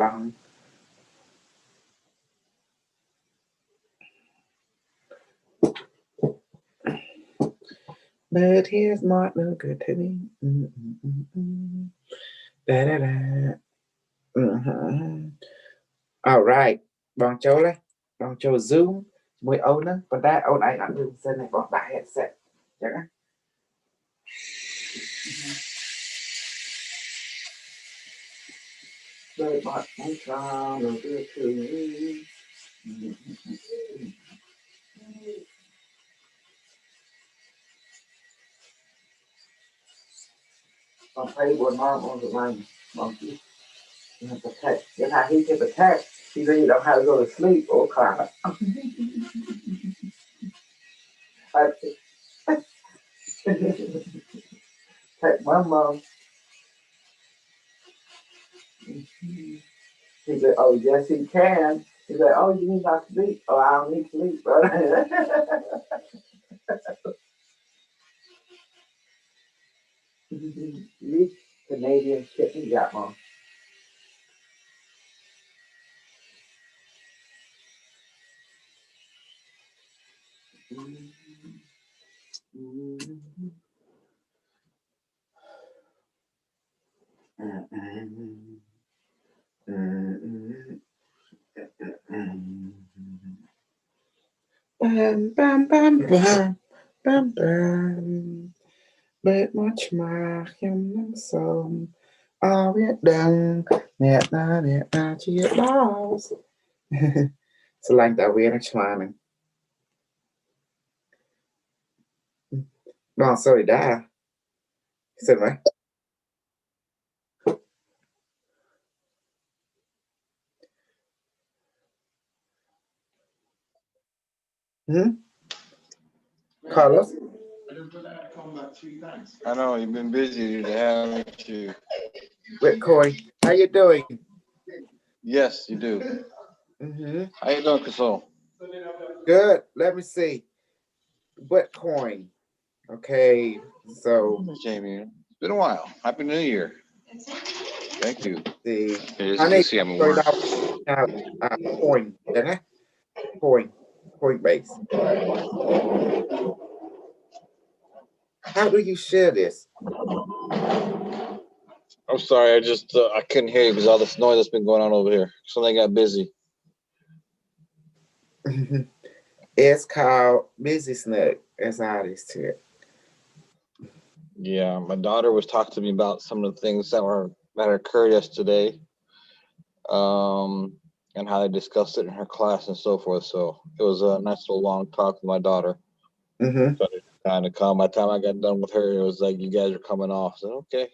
long. But here's Martin good to me. Da, da, da. All right. Bọn châu đấy. Bọn châu Zoom. Mùi ấu nữa. Còn đã ấu này ăn đường sân này bọn đã headset. Chẳng á. Đời bọn không cho lời đưa thương. Bọn thấy buồn ngon on the line. Bọn chứ. Protect. Then how he can protect. He said you don't have to go to sleep. Oh, crap. Take my mom. He said, oh, yes, he can. He said, oh, you need not sleep. Oh, I don't need sleep, bro. These Canadian shit you got, mom. Bam, bam, bam, bam, bam, bam. Bớt mất mà khiêm nắng sớm. Biết đừng nè na chia bao. Slang ta viên chma nè. No, sorry, da. Xin mấy. Carlos? I know you've been busy today, haven't you? Bitcoin, how you doing? Yes, you do. How you doing, Kasol? Good. Let me see. Bitcoin. Okay, so Jamie, it's been a while. Happy New Year. Thank you. I need see I'm coin. Coinbase. How do you share this? I'm sorry, I couldn't hear you because all this noise that's been going on over here. Something got busy. It's called Busy Snug. That's how it is to it. Yeah, my daughter was talking to me about some of the things that occurred yesterday, and how they discussed it in her class and so forth. So it was a nice little long talk with my daughter. So I kind of calm. By the time I got done with her, it was like, you guys are coming off. So okay.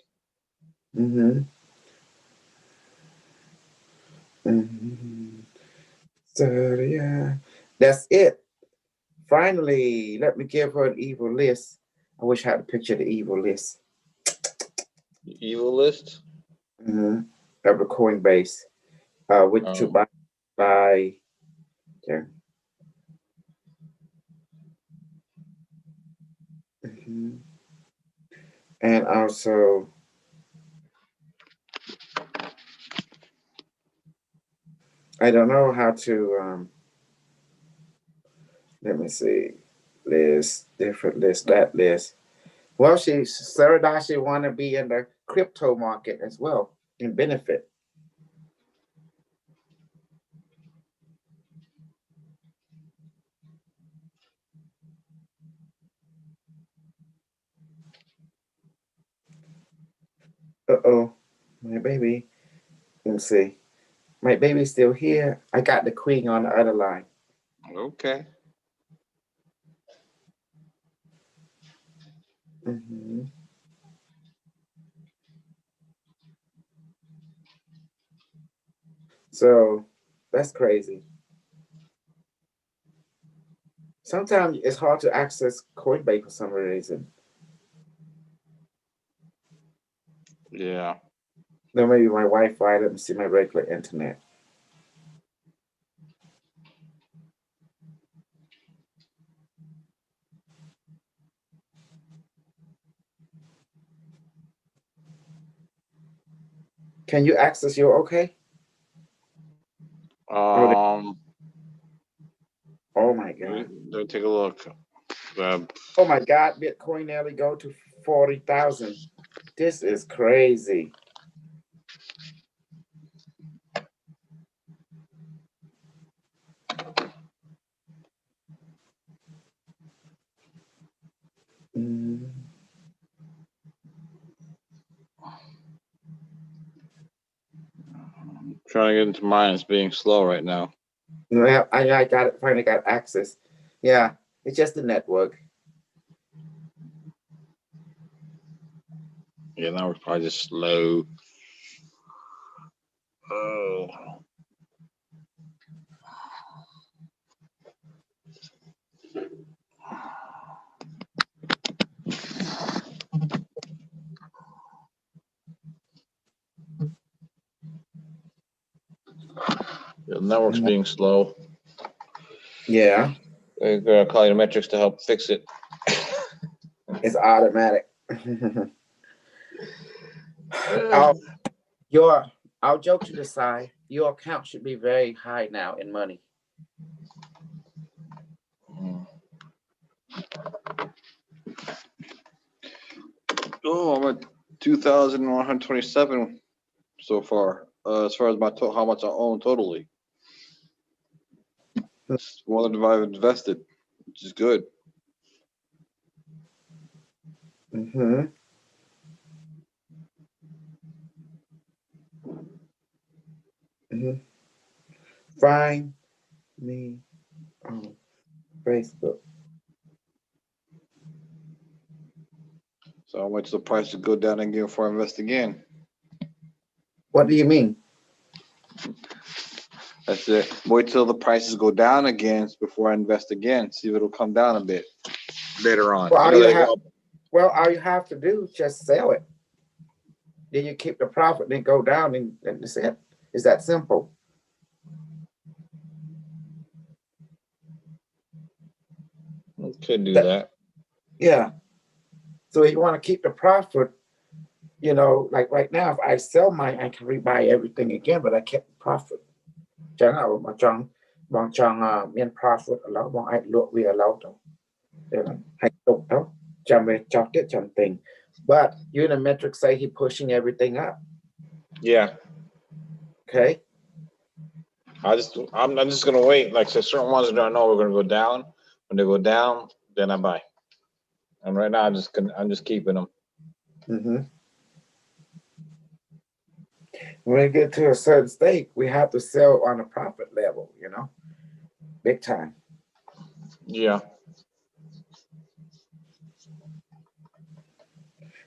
So yeah, that's it. Finally, let me give her an evil list. I wish I had a picture of the evil list. Evil list? Of the Coinbase. Which to buy. Yeah. And also I don't know how to let me see. List, different list, that list. Well, Sarah Dashi want to be in the crypto market as well and benefit. Uh-oh, my baby. Let me see. My baby's still here. I got the queen on the other line. Okay. So that's crazy. Sometimes it's hard to access Coinbase for some reason. Yeah. Then maybe my Wi-Fi. Let me see my regular internet. Can you access your okay? Um, oh my God. let me take a look. Oh my God, Bitcoin nearly go to 40,000. This is crazy. Mm. Trying to get into mine. It's being slow right now. Well, I got it, finally got access. Yeah, it's just the network. Yeah, now we're probably just slow. Oh. The network's being slow. Yeah. We're gonna call you metrics to help fix it. It's automatic. Uh, your I'll joke to the side. Your account should be very high now in money. Oh, I'm at 2,127 so far. As far as my how much I own totally. It's more than I've invested, which is good. Mm-hmm. Mm-hmm. Find me on Facebook. So I wait till the price to go down again before I invest again. What do you mean? That's it. Wait till the prices go down again before I invest again. See if it'll come down a bit later on. Well, You all know, you they have go up. well, all you have to do is just sell it. Then you keep the profit, then go down, and that's it. It's that simple. Could do that. Yeah. So if you want to keep the profit, like right now, if I sell mine, I can rebuy everything again, but I kept the profit. Chẳng hạn mà chọn miền profit ở đó, bọn ai lụa vì ở lâu đó. Để là hạnh tục đó. Chẳng về chọn tiết chẳng tình. But Unimetric say he pushing everything up. Yeah. Okay. I'm just gonna wait. Like so certain ones that I know we're gonna go down. When they go down, then I buy. And right now I'm just keeping them. Mm-hmm. When we get to a certain state, we have to sell on a profit level, big time. Yeah.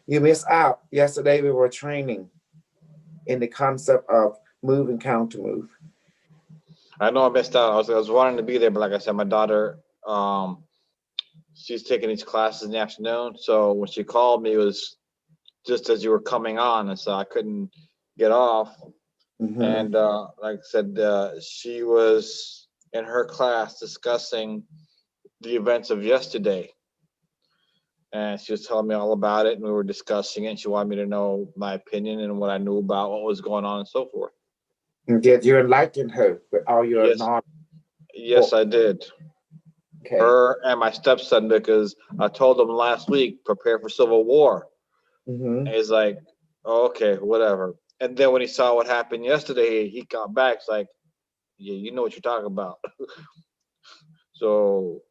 You missed out. Yesterday we were training in the concept of move and counter move. I know I missed out. I was wanting to be there, but like I said, my daughter, she's taking these classes in the afternoon. So when she called me, it was just as you were coming on, and so I couldn't get off. Mm-hmm. And like I said, she was in her class discussing the events of yesterday. And she was telling me all about it, and we were discussing it. And she wanted me to know my opinion and what I knew about what was going on and so forth. And yet you enlightened her with all your knowledge. Yes, I did. Okay. Her and my stepson, because I told him last week, prepare for civil war. Mm-hmm. And he's like, oh, okay, whatever. And then when he saw what happened yesterday, he got back. It's like, yeah, you know what you're talking about. So,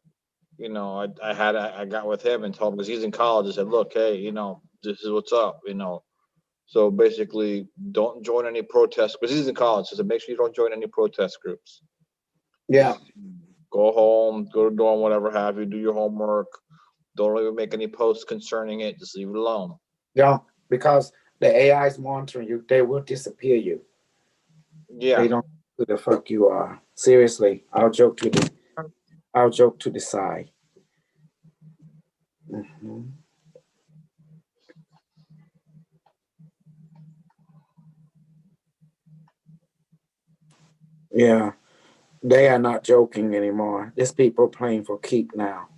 I got with him and told him, because he's in college, I said, look, hey, this is what's up, So basically, don't join any protests, because he's in college. So make sure you don't join any protest groups. Yeah. Just go home, go to dorm, whatever have you, do your homework. Don't even make any posts concerning it. Just leave it alone. Yeah, because the AI is monitoring you. They will disappear you. Yeah. They don't know who the fuck you are. Seriously, I'll joke to the side. Mm-hmm. Yeah, they are not joking anymore. There's people playing for keep now.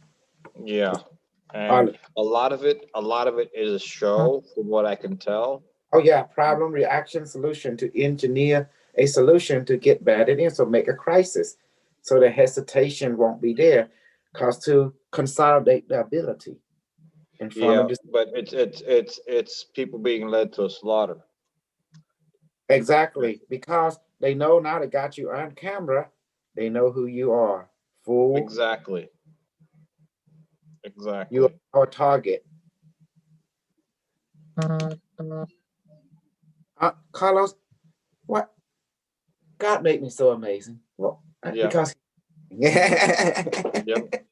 Yeah. And a lot of it is a show, from what I can tell. Oh yeah, problem, reaction, solution to engineer a solution to get bad in, so make a crisis, so the hesitation won't be there, cause to consolidate the ability and form a Yeah, but it's people being led to a slaughter. exactly, because they know now they got you on camera, they know who you are. Fool, Exactly. you Exactly. are a target. Carlos, what God made me so amazing? Well, Yeah. because Yep.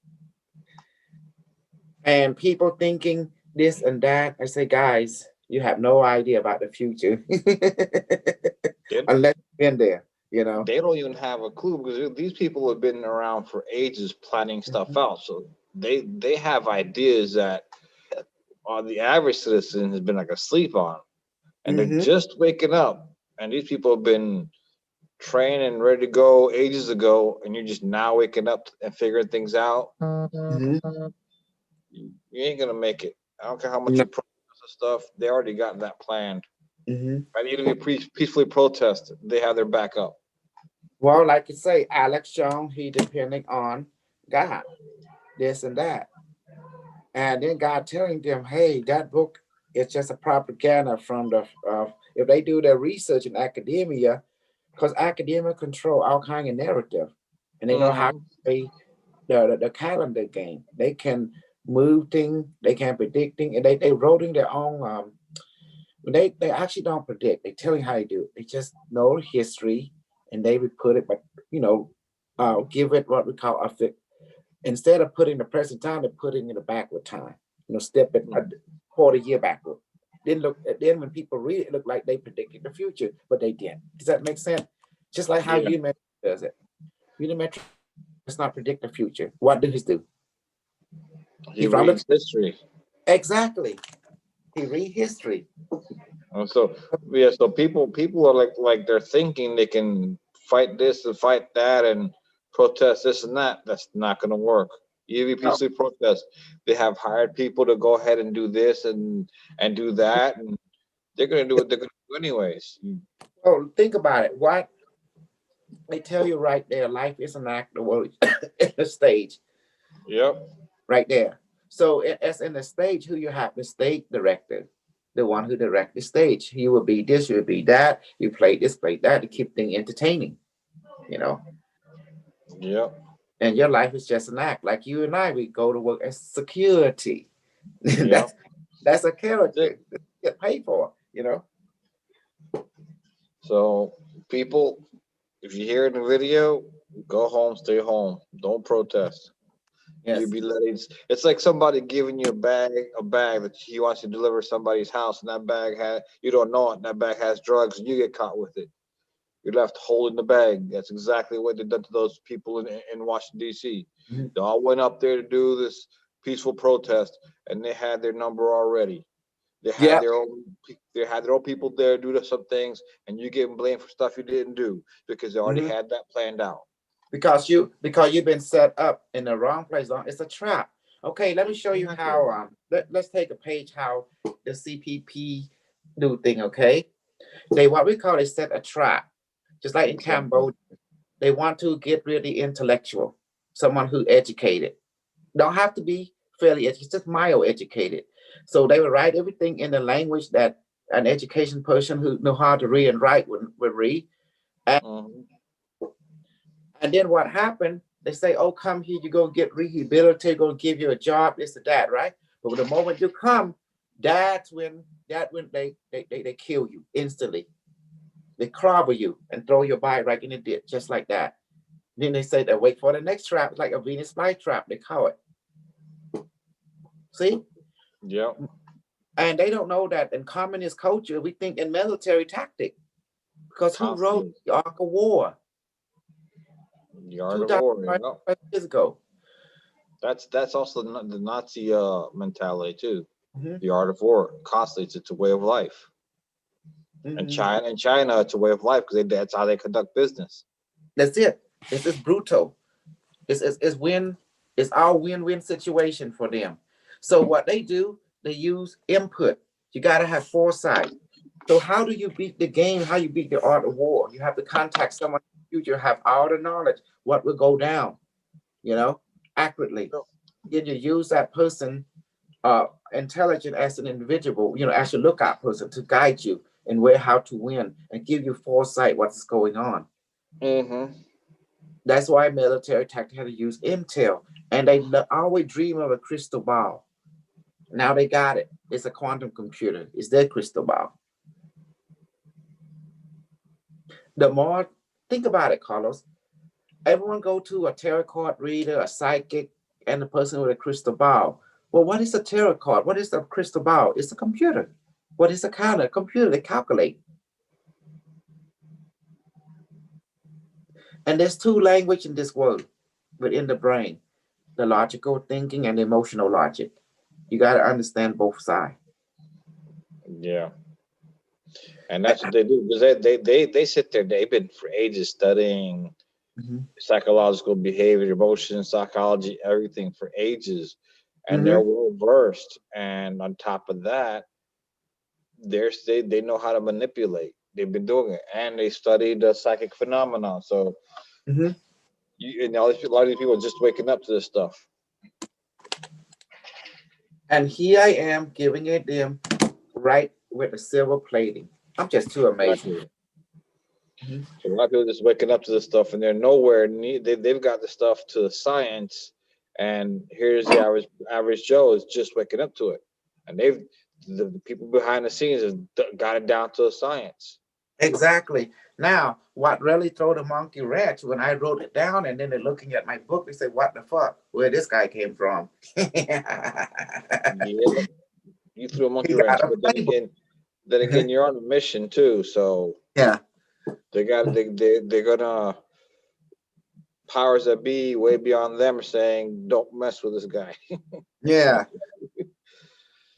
and people thinking this and that. I say, guys, you have no idea about the future They, unless you've been there, you know. they don't even have a clue because these people have been around for ages planning stuff Mhm. out. So they have ideas that the average citizen has been like asleep on, and they're Mhm. just waking up. And these people have been trained and ready to go ages ago, and you're just now waking up and figuring things out. Mhm. You ain't gonna make it. I don't care how much No. you protest and stuff. They already got that planned. Mhm. Right? Even if you peacefully protest, they have their backup. Well, like you say, Alex Jones, he depending on God, this and that. And then God telling them, hey, that book is just a propaganda from the, if they do their research in academia, because academia control all kind of narrative, and they know how to Hmm. play the calendar game. They can move things, they can predict things, and they wrote in their own. They actually don't predict. They tell you how to do it. They just know history, and they would put it, but you know, give it what we call a fit. Instead of putting the present time, they're putting in the backward time. You know, step it a quarter year backward. Then when people read it, it looked like they predicted the future, but they didn't. Does that make sense? Just like how Yeah, Unimetric does it. Unimetric does not predict the future. What does he do? he He from the reads history. exactly. He read history. So yeah, so people are like they're thinking they can fight this and fight that and protest this and that. That's not gonna work. Even No. peacefully protest, they have hired people to go ahead and do this and do that, and they're gonna do what they're gonna do anyways. Oh, think about it. What they tell you right there, life is an act. Well, it's a stage Yep. right there. So as in the stage, who you have the stage director, the one who direct the stage. He will be this, you will be that. You play this, play that to keep things entertaining, you know. Yep. And your life is just an act. Like you and I, we go to work as security. Yep. that's a That's it. character that you get paid for, you know. So people, if you hear it in the video, go home, stay home. Don't protest. You Yes. be letting it's like somebody giving you a bag that he wants to deliver to somebody's house, and that bag had you don't know it, that bag has drugs, and you get caught with it. You're left holding the bag. That's exactly what they done to those people in Washington D.C. Mhm. They all went up there to do this peaceful protest, and they had their number already. They had Yeah. their own. They had their own people there do some things, and you get blamed for stuff you didn't do because they already Mhm. had that planned out. Because you've been set up in the wrong place. It's a trap. Okay, let me show you Exactly. how. Let's take a page how the CPP do thing. Okay, they what we call is set a trap, just like in Exactly. Cambodia. They want to get really intellectual, someone who educated. Don't have to be fairly educated, just mild educated. So they would write everything in the language that an education person who know how to read and write would read. Hmm. And then what happened? They say, "Oh, come here. You go get rehabilitated. Go give you a job. This or that, right?" But the moment you come, that's when they kill you instantly. They clobber you and throw your body right in the ditch, just like that. Then they say they wait for the next trap, like a Venus flytrap. They call it. See, Yep. and they don't know that in communist culture, we think in military tactic. Because who wrote Constantly. the Ark of War The art of war. 2,500 Yep. years ago? That's also the Nazi mentality too. Mhm. The art of war. Constantly, it's a way of life. And Mhm. China, it's a way of life because that's how they conduct business. That's it. This is brutal. It's win. It's our win-win situation for them. So what they do, they use input. You got to have foresight. So how do you beat the game? How you beat the art of war? You have to contact someone in the future, have all the knowledge, what will go down, you know, accurately. Then you use that person, intelligent as an individual, as your lookout person to guide you and where how to win and give you foresight what's going on. Mm-hmm. That's why military tactics had to use intel, and they always dream of a crystal ball. Now they got it. It's a quantum computer. It's their crystal ball. The more think about it, Carlos. Everyone go to a tarot card reader, a psychic, and a person with a crystal ball. Well, what is a tarot card? What is a crystal ball? It's a computer. What is a counter? A computer. They calculate. And there's two language in this world within the brain: the logical thinking and the emotional logic. You got to understand both sides. Yeah. And that's what they do because they sit there. They've been for ages studying Mm-hmm. psychological behavior, emotion, psychology, everything for ages, and they're Mm-hmm. well versed. And on top of that, they know how to manipulate. They've been doing it, and they studied the psychic phenomenon. So Mm-hmm. and a lot of these people are just waking up to this stuff. And here I am giving it them right with the silver plating. I'm just too amazing. Exactly. Mm-hmm. So a lot of people are just waking up to this stuff, and they're nowhere near. They've got the stuff to the science, and here's the average Joe is just waking up to it, and the people behind the scenes have got it down to a science. Exactly. Now, what really throw the monkey wrench when I wrote it down and then they're looking at my book, they say, "What the fuck? Where this guy came from?" He Yeah, you threw a monkey got wrench, a but then playbook. again, you're on a mission too, so Yeah. they're gonna powers that be way beyond them are saying don't mess with this guy. Yeah.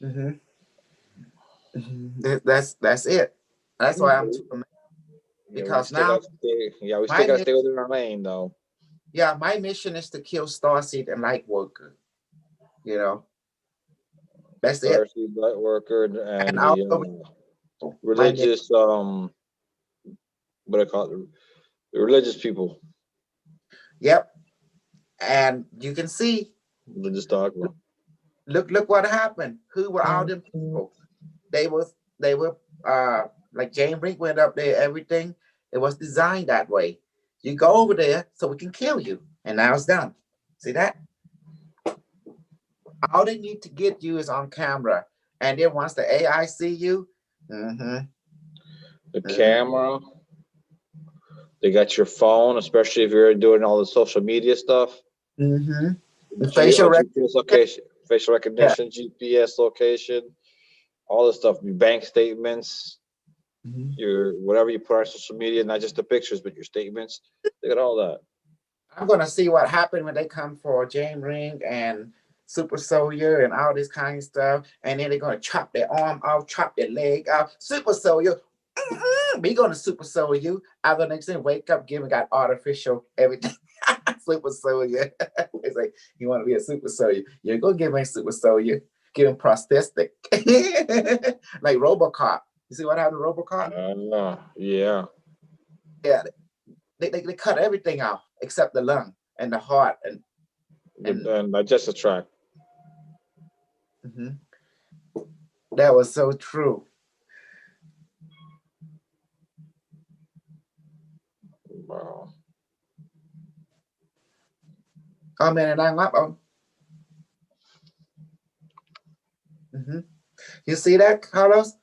Hmm. That's it. That's why I'm too amazed Yeah, we because still got now to stay. Yeah, we still my got to mission, stay within our lane though. yeah, my mission is to kill Starseed and Lightworker. You know, that's it. Starseed light worker And and the also my mission. religious what I call it, the religious people, Yep. And you can see, religious dogma. look what happened. Who were all them people? They were like Jane Brink went up there, everything. It was designed that way. You go over there so we can kill you. And now it's done. See that? All they need to get you is on camera. And then once the AI see you, mm-hmm, The mm-hmm, camera, they got your phone, especially if you're doing all the social media stuff. mm-hmm. The facial GPS recognition. location, facial Yeah. recognition, GPS location, all this stuff. Your bank statements, Mhm. your whatever you put on social media, not just the pictures, but your statements. They got all that. I'm gonna see what happened when they come for Jane Ring and Super Soldier and all this kind of stuff, and then they're gonna chop their arm off, chop their leg off. Super Soldier, we gonna Super Soldier you. I'm gonna next thing wake up, giving got artificial everything. Super Soldier. It's like you want to be a Super Soldier. You're gonna give me a Super Soldier. Give him prosthetic, like RoboCop. You see what happened to RoboCop? Yeah. Yeah, they cut everything off except the lung and the heart and And digestive tract. mhm. That was so true. Wow. Oh man, and I'm up. Oh, mhm. You see that, Carlos?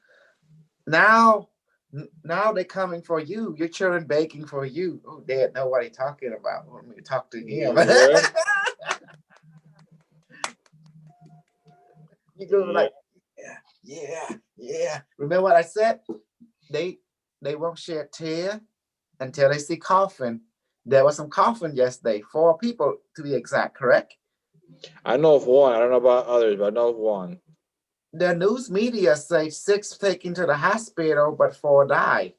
Now, now they're coming for you. Your children begging for you. Oh, Dad, know what he's talking about. Want me to talk to him? Yeah. You go Yeah. like, yeah, yeah, yeah. Remember what I said? They they won't shed a tear until they see coffin. There was some coffin yesterday. 4 people to be exact. Correct? I know of one. I don't know about others, but I know of one. The news media say 6 taken to the hospital, but 4 died.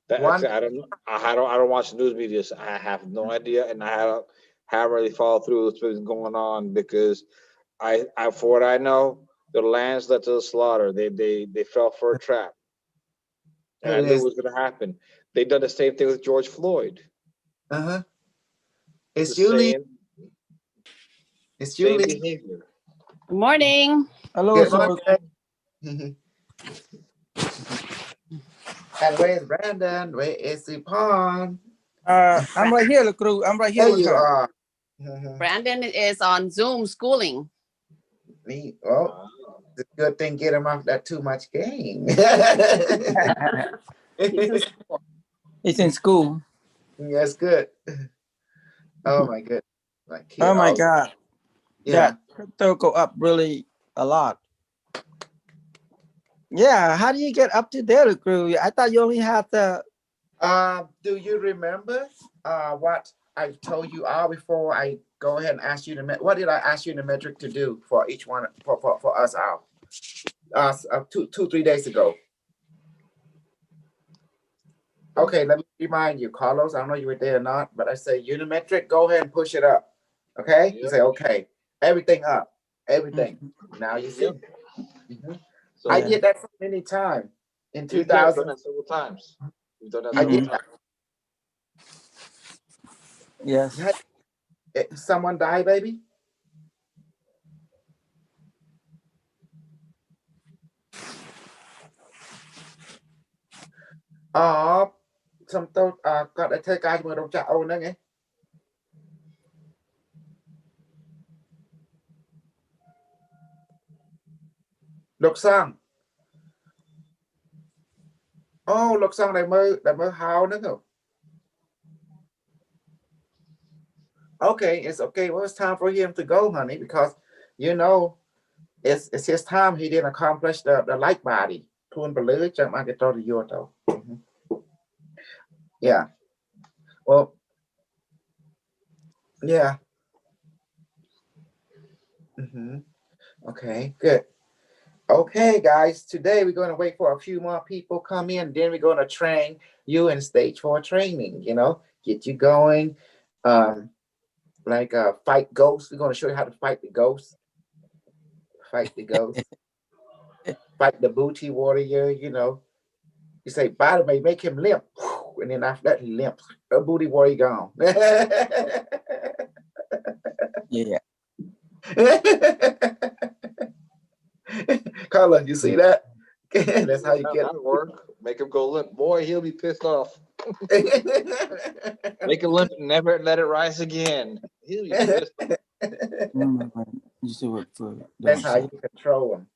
One, I don't know. I don't watch the news media. So I have no idea, and haven't really followed through what's been going on because for what I know, the lambs led to the slaughter. They fell for a trap. And I knew it was going to happen. They done the same thing with George Floyd. It's The Julie. It's same Julie. behavior. Good morning. Hello, Good Super. morning. And where's Brandon? Where is Supon? I'm right here, crew. I'm right here There with you her. are. Brandon is on Zoom schooling. Me. Well, it's a good thing get him off that too much game. He's in school. That's good. Oh my goodness. Like Oh my God. Yeah. That crypto go up really a lot. Yeah. How do you get up to there, crew? I thought you only had the. Do you remember what I told you all before I go ahead and ask you what did I ask you in the metric to do for each one for us all? 3 days ago. Okay, let me remind you, Carlos. I don't know you were there or not, but I say Unimetric, go ahead and push it up. Okay? Yep. You say, okay, everything up. Everything. Now you see. Yep. So, I did that so many times in 2000. You've done that several times. You've done that several times. Yes. Someone die, baby? Some tôi có để thấy cái mà đồng chào ôn đó nghe. Lục Sang. Lục Sang đại mơ hào nữa không? Okay, it's okay. Well, it's time for him to go, honey, because you know it's his time. He didn't accomplish the light body. Yeah. Well, yeah. Okay, good. Okay, guys, today we're going to wait for a few more people come in. Then we're going to train you in stage 4 training, get you going. Like fight ghosts. We're going to show you how to fight the ghosts. Fight the ghost. Fight the booty warrior, You say, by the way, make him limp. And then after that, he limps. A booty warrior gone. Yeah. Carla, you see that? That's how you get it. Work. Make him go limp. Boy, he'll be pissed off. Make him limp and never let it rise again. He'll be pissed off. That's how you control him.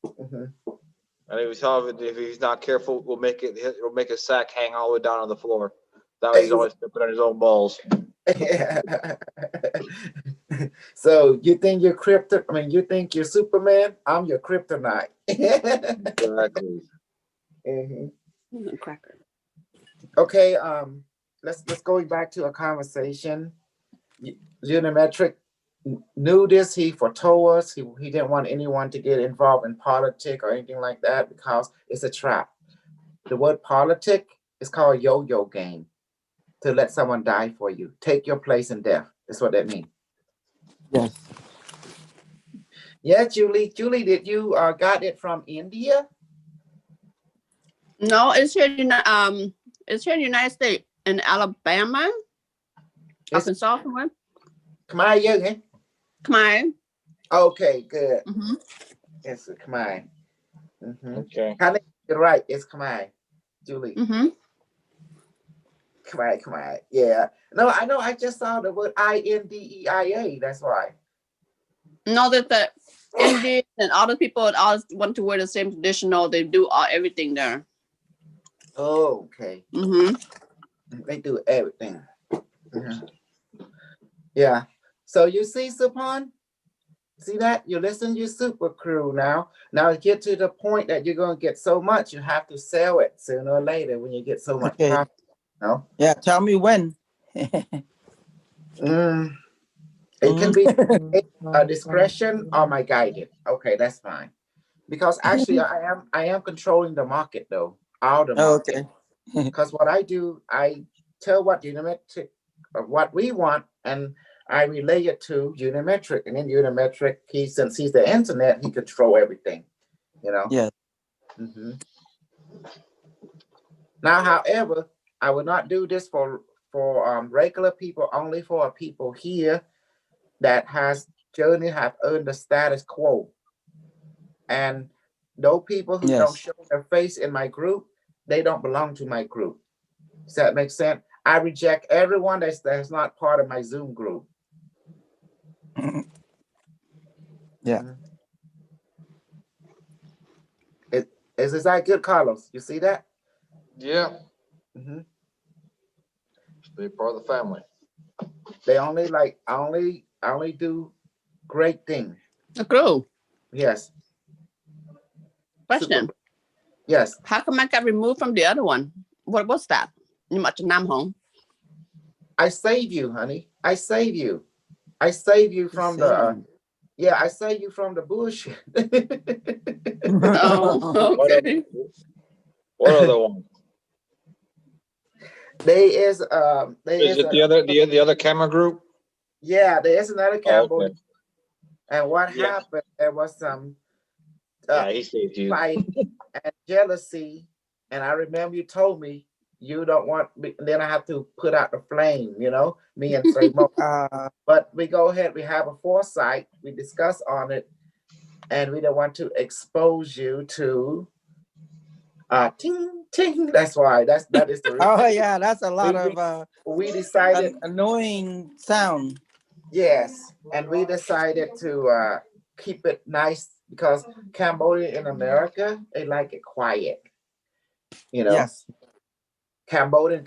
And if he's not careful, we'll make a sack hang all the way down on the floor. That way he's always stepping on his own balls. So you think you're you think you're Superman? I'm your kryptonite. Exactly. Cracker. Okay, let's going back to a conversation. Unimetric knew this. He foretold us. He didn't want anyone to get involved in politics or anything like that because it's a trap. The word politic is called a yo-yo game. To let someone die for you. Take your place in death. That's what that means. Yes. Yeah, Julie. Julie, did you got it from India? No, it's here. It's here in the United States, in Alabama. Arkansas, somewhere. Khmer, Khmer. Okay, good. It's Khmer. Okay. You're right. It's Khmer, Julie. Khmer. Yeah. No, I know. I just saw the word INDEIA. That's why. No, that the Indians and all the people all want to wear the same traditional. They do everything there. Oh, okay. They do everything. Yeah. So you see, Supon? See that? You listen, you super crew now. Now get to the point that you're going to get so much, you have to sell it sooner or later when you get so much profit. No? Yeah, tell me when. It can be a discretion or my guided. Okay, that's fine. Because actually I am controlling the market though. All the market. Okay. Because what I do, I tell what what we want, and I relay it to Unimetric, and then Unimetric, since he's the internet, he control everything, Yeah. Now, however, I will not do this for regular people, only for people here that has journey have earned the status quo. And those people who don't Yes. show their face in my group, they don't belong to my group. Does that make sense? I reject everyone that's not part of my Zoom group. Yeah. Mhm. Is that good, Carlos? You see that? Yeah, Hmm. be part of the family. They only I only do great things. A crew. Yes, super. Question. Yes, How come I got removed from the other one? What was that? You must Nam Hong. I save you, honey. I save you. I save you from the yeah. I save you from the bullshit. Oh, What other, okay. what other one? There Is is it a the other camera group? yeah, there is another Oh, Cambodian. okay. And what Yeah, happened? There was some yeah, he saved you. fight and jealousy. And I remember you told me you don't want me, then I have to put out the flame, me and Trey Mo. But we go ahead, we have a foresight, we discuss on it, and we don't want to expose you to ting ting. That's why. That is the reason. Oh yeah, that's a lot of We decided annoying sound. yes, and we decided to keep it nice because Cambodia in America, they like it quiet, you know. Yes. Cambodia,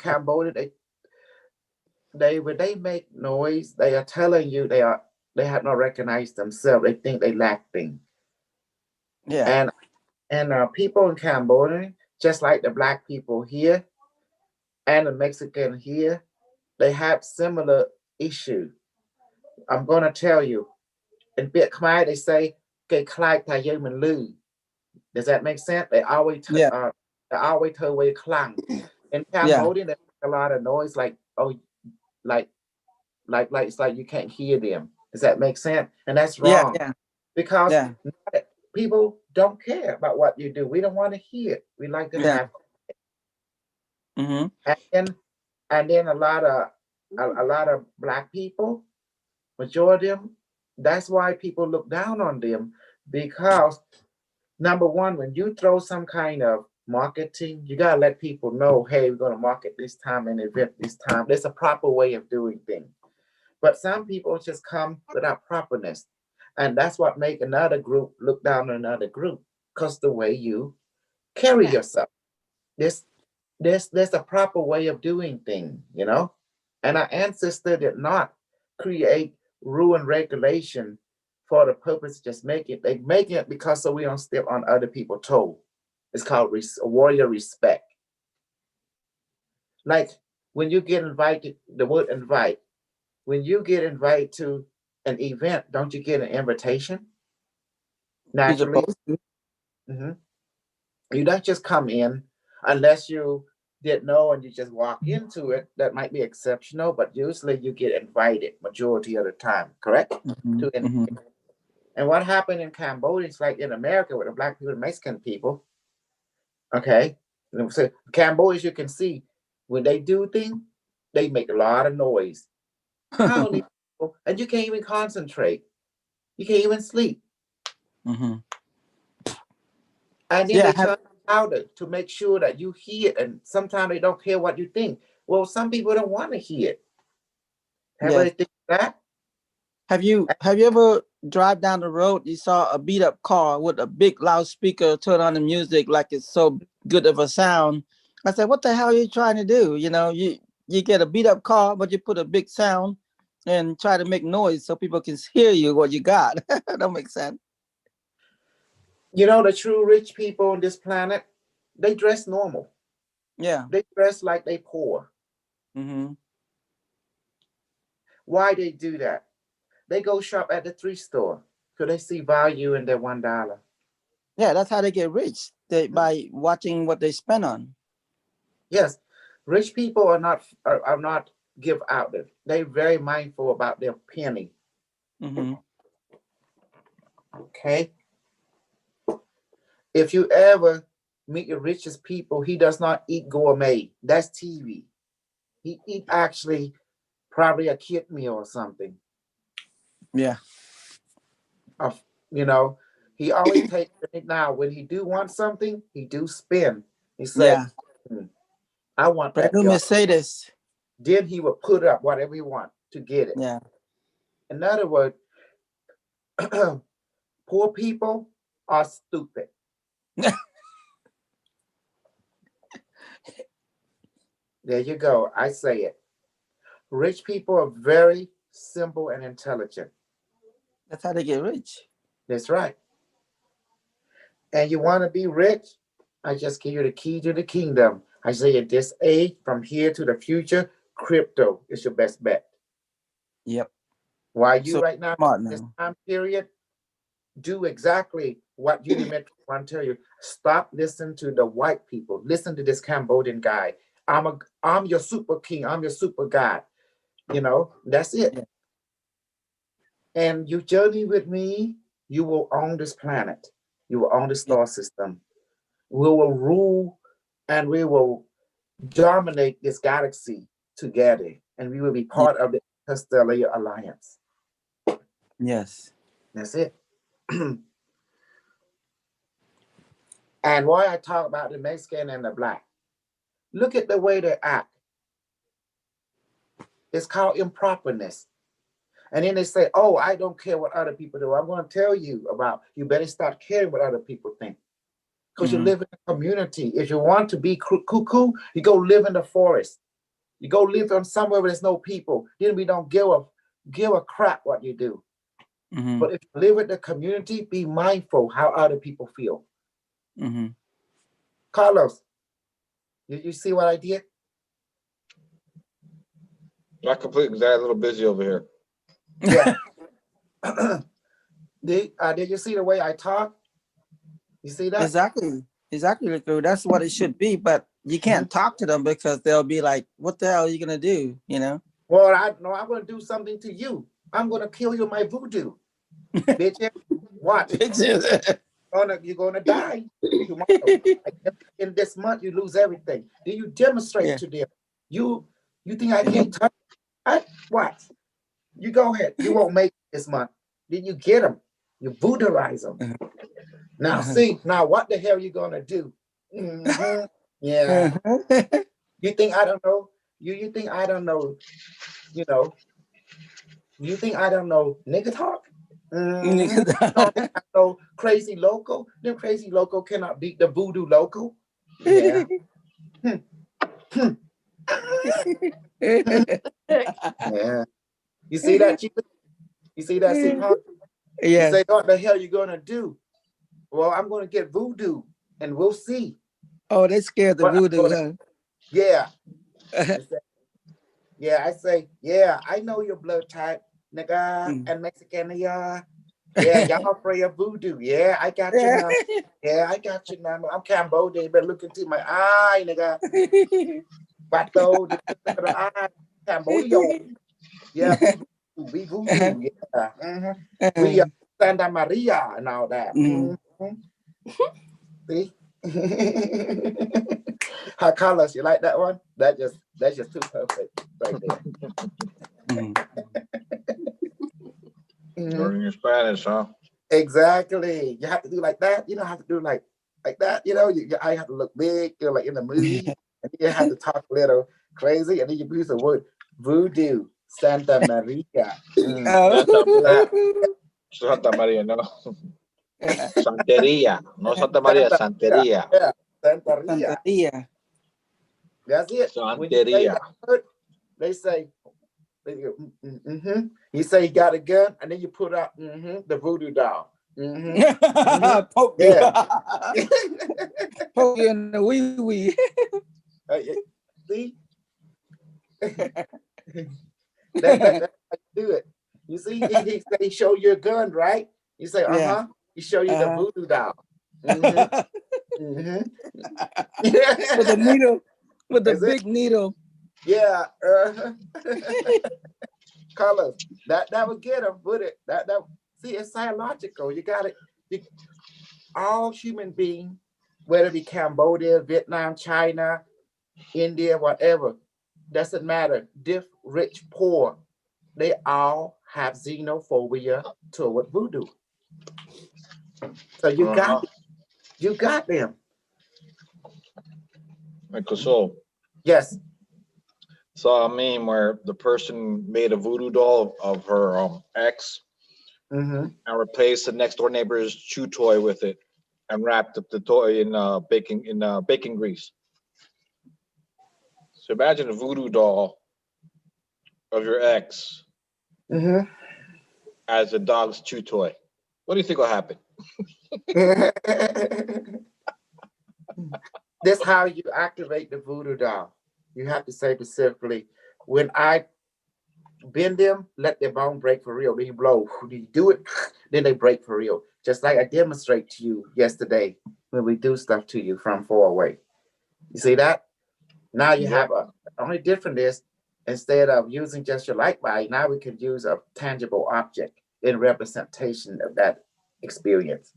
they when they make noise, they are telling you they have not recognized themselves. They think they lacking, Yeah. and people in Cambodia, just like the black people here and the Mexican here, they have similar issue. I'm gonna tell you. In Viet Khmer, they say, "Cái khai thà dư mình lư." Does that make sense? Yeah. They always tell way clang. In Yeah. Cambodia, they make a lot of noise, like like it's like you can't hear them. Does that make sense? And that's Yeah. wrong Yeah. because Yeah. people don't care about what you do. We don't want to hear it. We like to Yeah. have, Mm-hmm. and then a lot of black people, majority of them. That's why people look down on them because number one, when you throw some kind of marketing, you gotta let people know, hey, we're gonna market this time and event this time. There's a proper way of doing things. But some people just come without properness. And that's what make another group look down on another group. Because the way you carry Yeah. yourself. There's there's a proper way of doing things. And our ancestor did not create rule and regulation for the purpose of just making it. They make it because so we don't step on other people's toe. It's called warrior respect. Like when you get invited, the word invite, when you get invited to an event, don't you get an invitation? You're Naturally. supposed to. Mhm. You don't just come in unless you didn't know and you just walk into it. That might be exceptional, but usually you get invited majority of the time, correct? Mm-hmm. To Mm-hmm. and what happened in Cambodia is like in America with the black people and Mexican people. Okay. So Cambodia, you can see when they do things, they make a lot of noise. How many people, and you can't even concentrate. You can't even sleep. Mm-hmm. And then Yeah. they turn louder to make sure that you hear it. And sometimes they don't care what you think. Well, some people don't want to hear it. Have Yes. you think that? Have you ever drive down the road? You saw a beat up car with a big loudspeaker, turn on the music like it's so good of a sound. I said, "What the hell are you trying to do? You get a beat up car, but you put a big sound and try to make noise so people can hear you what you got." That makes sense. You know, the true rich people on this planet, they dress normal. Yeah. They dress like they poor. Mm-hmm. Why they do that? They go shop at the thrift store because they see value in their $1. Yeah, that's how they get rich. By watching what they spend on. Yes, rich people are not give out. They very mindful about their penny. Mm-hmm. Okay, if you ever meet the richest people, he does not eat gourmet. That's TV. He eat actually probably a kid meal or something. Yeah. Of you know, he always take it now. When he do want something, he do spend. He say, Yeah. I want Brand that new girl. Mercedes. Then he will put up whatever he want to get it. Yeah. In other words, poor people are stupid. There you go. I say it. Rich people are very simple and intelligent. That's how they get rich. That's right. And you want to be rich? I just give you the key to the kingdom. I say at this age, from here to the future, crypto is your best bet. Yep. While you So right now, smart this now. time period, do exactly what Unimetro want to tell you. Stop listening to the white people. Listen to this Cambodian guy. I'm your super king. I'm your super god. You know, that's it. Yeah. And you journey with me, you will own this planet. You will own the Yeah. star system. We will rule and we will dominate this galaxy together. And we will be Yeah. part of the Interstellar Alliance. Yes. That's it. And why I talk about the Mexican and the black. Look at the way they act. It's called improperness. And then they say, oh, I don't care what other people do. I'm going to tell you about, you better start caring what other people think. Because you live in a community. If you want to be cuckoo, you go live in the forest. You go live on somewhere where there's no people. Then we don't give a crap what you do. Mm-hmm. But if you live with the community, be mindful how other people feel. Mm-hmm. Carlos, you see what I did? Not completely, because I got a little busy over here. Yeah. Did you see the way I talk? You see that? Exactly. Exactly. Rico. That's what it should be. But you can't talk to them because they'll be like, what the hell are you gonna do? You know? Well, I know I'm going to do something to you. I'm going to kill you with my voodoo. Bitch, watch. You're going to die tomorrow. In this month, you lose everything. Then you demonstrate Yeah. to them. You think I can't touch? What? You go ahead. You won't make it this month. Then you get them. You voodooize them. Now, see, now what the hell are you going to do? Mm-hmm. Yeah. You think I don't know? You think I don't know, you know, you think I don't know nigga talk? Mm-hmm. No, I know crazy loco. Them crazy loco cannot beat the voodoo loco. Yeah. Yeah. You see that, Chief? You see that, see, huh? You Yeah. say, what the hell you gonna do? Well, I'm gonna get voodoo and we'll see. Oh, they scared the But voodoo, huh? yeah. Yeah, I say, yeah, I know your blood type, nigga, and Mexican, yeah. Yeah, y'all pray of voodoo. Yeah, I got you now. Yeah, I got you now. I'm Cambodian. You better look into my eye, nigga. Bato, look at the eye. Cambodia. Yeah, we voodoo. Yeah. Mm-hmm. We Santa Maria and all that. Mm-hmm. See? How colors? You like that one? That's just too perfect right there. Learning your Spanish, huh? Exactly. You have to do like that. You don't have to do like that. You know, I have to look big. You're like in the movie, and you have to talk a little crazy, and then you use the word voodoo, Santa Maria. Santa Maria, no. Santeria, no Santa Maria, Santeria. Yeah, Santa Maria. Santeria. That's it. When you say that word, they say, You say you got a gun, and then you put out the voodoo doll. Poke you. Yeah. Poke you in the wee wee. See? That's how you do it. You see, he say show your gun, right? You say, Yeah. He show you the voodoo doll. With the needle, with the Is big needle. Yeah. Colors. That would get him, would it? See, it's psychological. You got it. All human beings whether it be Cambodia, Vietnam, China, India, whatever, doesn't matter. Diff, rich, poor, they all have xenophobia toward voodoo. So you got them. Michael Soul. Yes. Saw a meme where the person made a voodoo doll of her ex Mm-hmm. and replaced the next door neighbor's chew toy with it and wrapped up the toy in baking grease. So imagine a voodoo doll of your ex Mm-hmm. as a dog's chew toy. What do you think will happen? That's how you activate the voodoo doll. You have to say specifically, when I bend them, let their bone break for real. Then you blow. You do it, then they break for real. Just like I demonstrate to you yesterday when we do stuff to you from far away. You see that? Now you Yep. have a only different is instead of using just your light body, now we can use a tangible object in representation of that experience.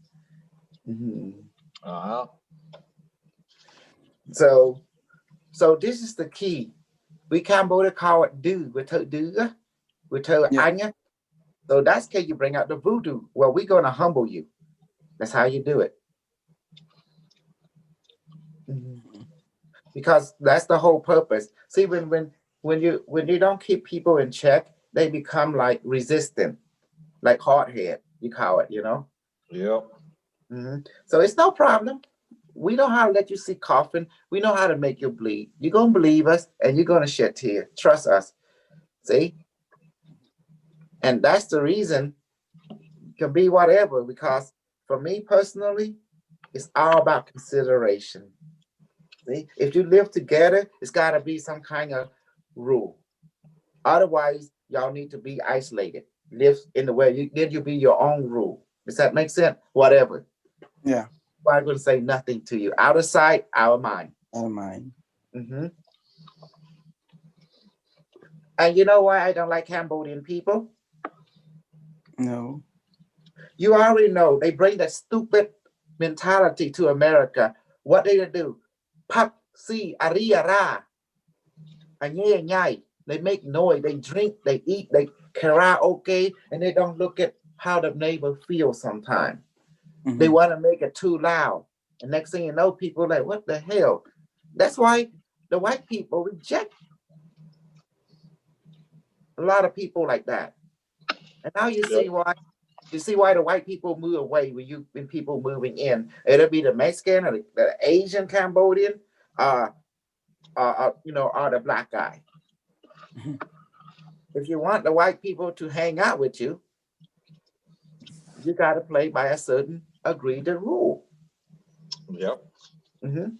Mhm. Uh-huh. So this is the key. We Cambodia call it do with her do with her Yeah. anya. So that's how you bring out the voodoo. Well, we're gonna humble you. That's how you do it. Mhm. Because that's the whole purpose. See, when you don't keep people in check, they become like resistant, like hardhead. You call it, Yep. So it's no problem. We know how to let you see coughing. We know how to make you bleed. You're gonna believe us, and you're gonna shed tears. Trust us. See, and that's the reason it can be whatever. Because for me personally, it's all about consideration. See, if you live together, it's got to be some kind of rule. Otherwise, y'all need to be isolated. Live in the way then you be your own rule. Does that make sense? Whatever. Yeah. I'm going to say nothing to you. Out of sight, out of mind. I don't mind. Mm-hmm. And you know why I don't like Cambodian people? No. You already know they bring that stupid mentality to America. What they do? Pop, si, ariara, anyay. They make noise, they drink, they eat, they karaoke, and they don't look at how the neighbor feels sometimes. Mm-hmm. They want to make it too loud. And next thing you know, people are like, what the hell? That's why the white people reject a lot of people like that. And now you see why. You see why the white people move away when people moving in. It'll be the Mexican or the Asian Cambodian, or the black guy. Mm-hmm. If you want the white people to hang out with you, you got to play by a certain agreed rule. Yep. Mm-hmm.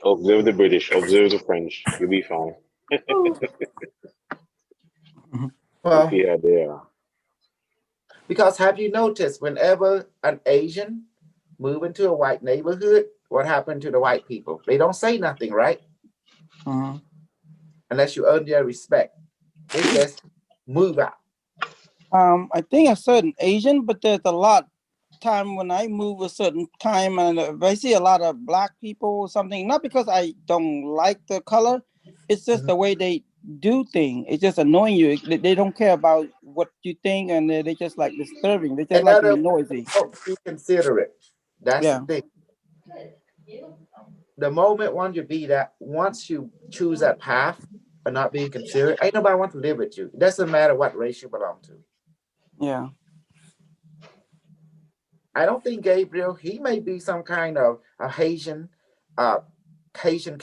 Observe the British, observe the French. You'll be fine. Well, Yeah, they are. because have you noticed whenever an Asian move into a white neighborhood, what happened to the white people? They don't say nothing, right? Mm-hmm. Unless you earn their respect. They just move out. I think a certain Asian, but there's a lot time when I move a certain time, and if I see a lot of black people or something, not because I don't like the color, it's just the way they do things. It's just annoying you. They don't care about what you think, and they just like disturbing. They just like to Another be noisy. don't be considerate. That's the Yeah. thing. The moment once you choose that path of not being considerate, ain't nobody want to live with you. It doesn't matter what race you belong to. Yeah. I don't think Gabriel, he may be some kind of a Haitian, Cajun,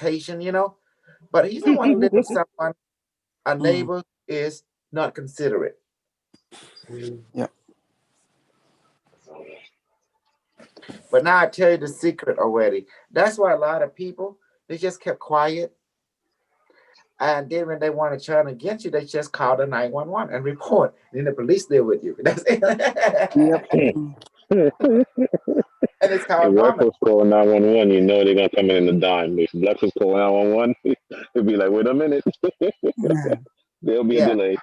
but he don't want to live with someone, a neighbor is not considerate. Yeah. But now I tell you the secret already. That's why a lot of people, they just kept quiet. And then when they want to turn against you, they just call the 911 and report. Then the police deal with you. That's it. Yep. And it's If called white normal. folks call 911, you know they're gonna come in the dime. If black folks call 911, it'll be like, wait a minute, there'll be a Yeah. delay.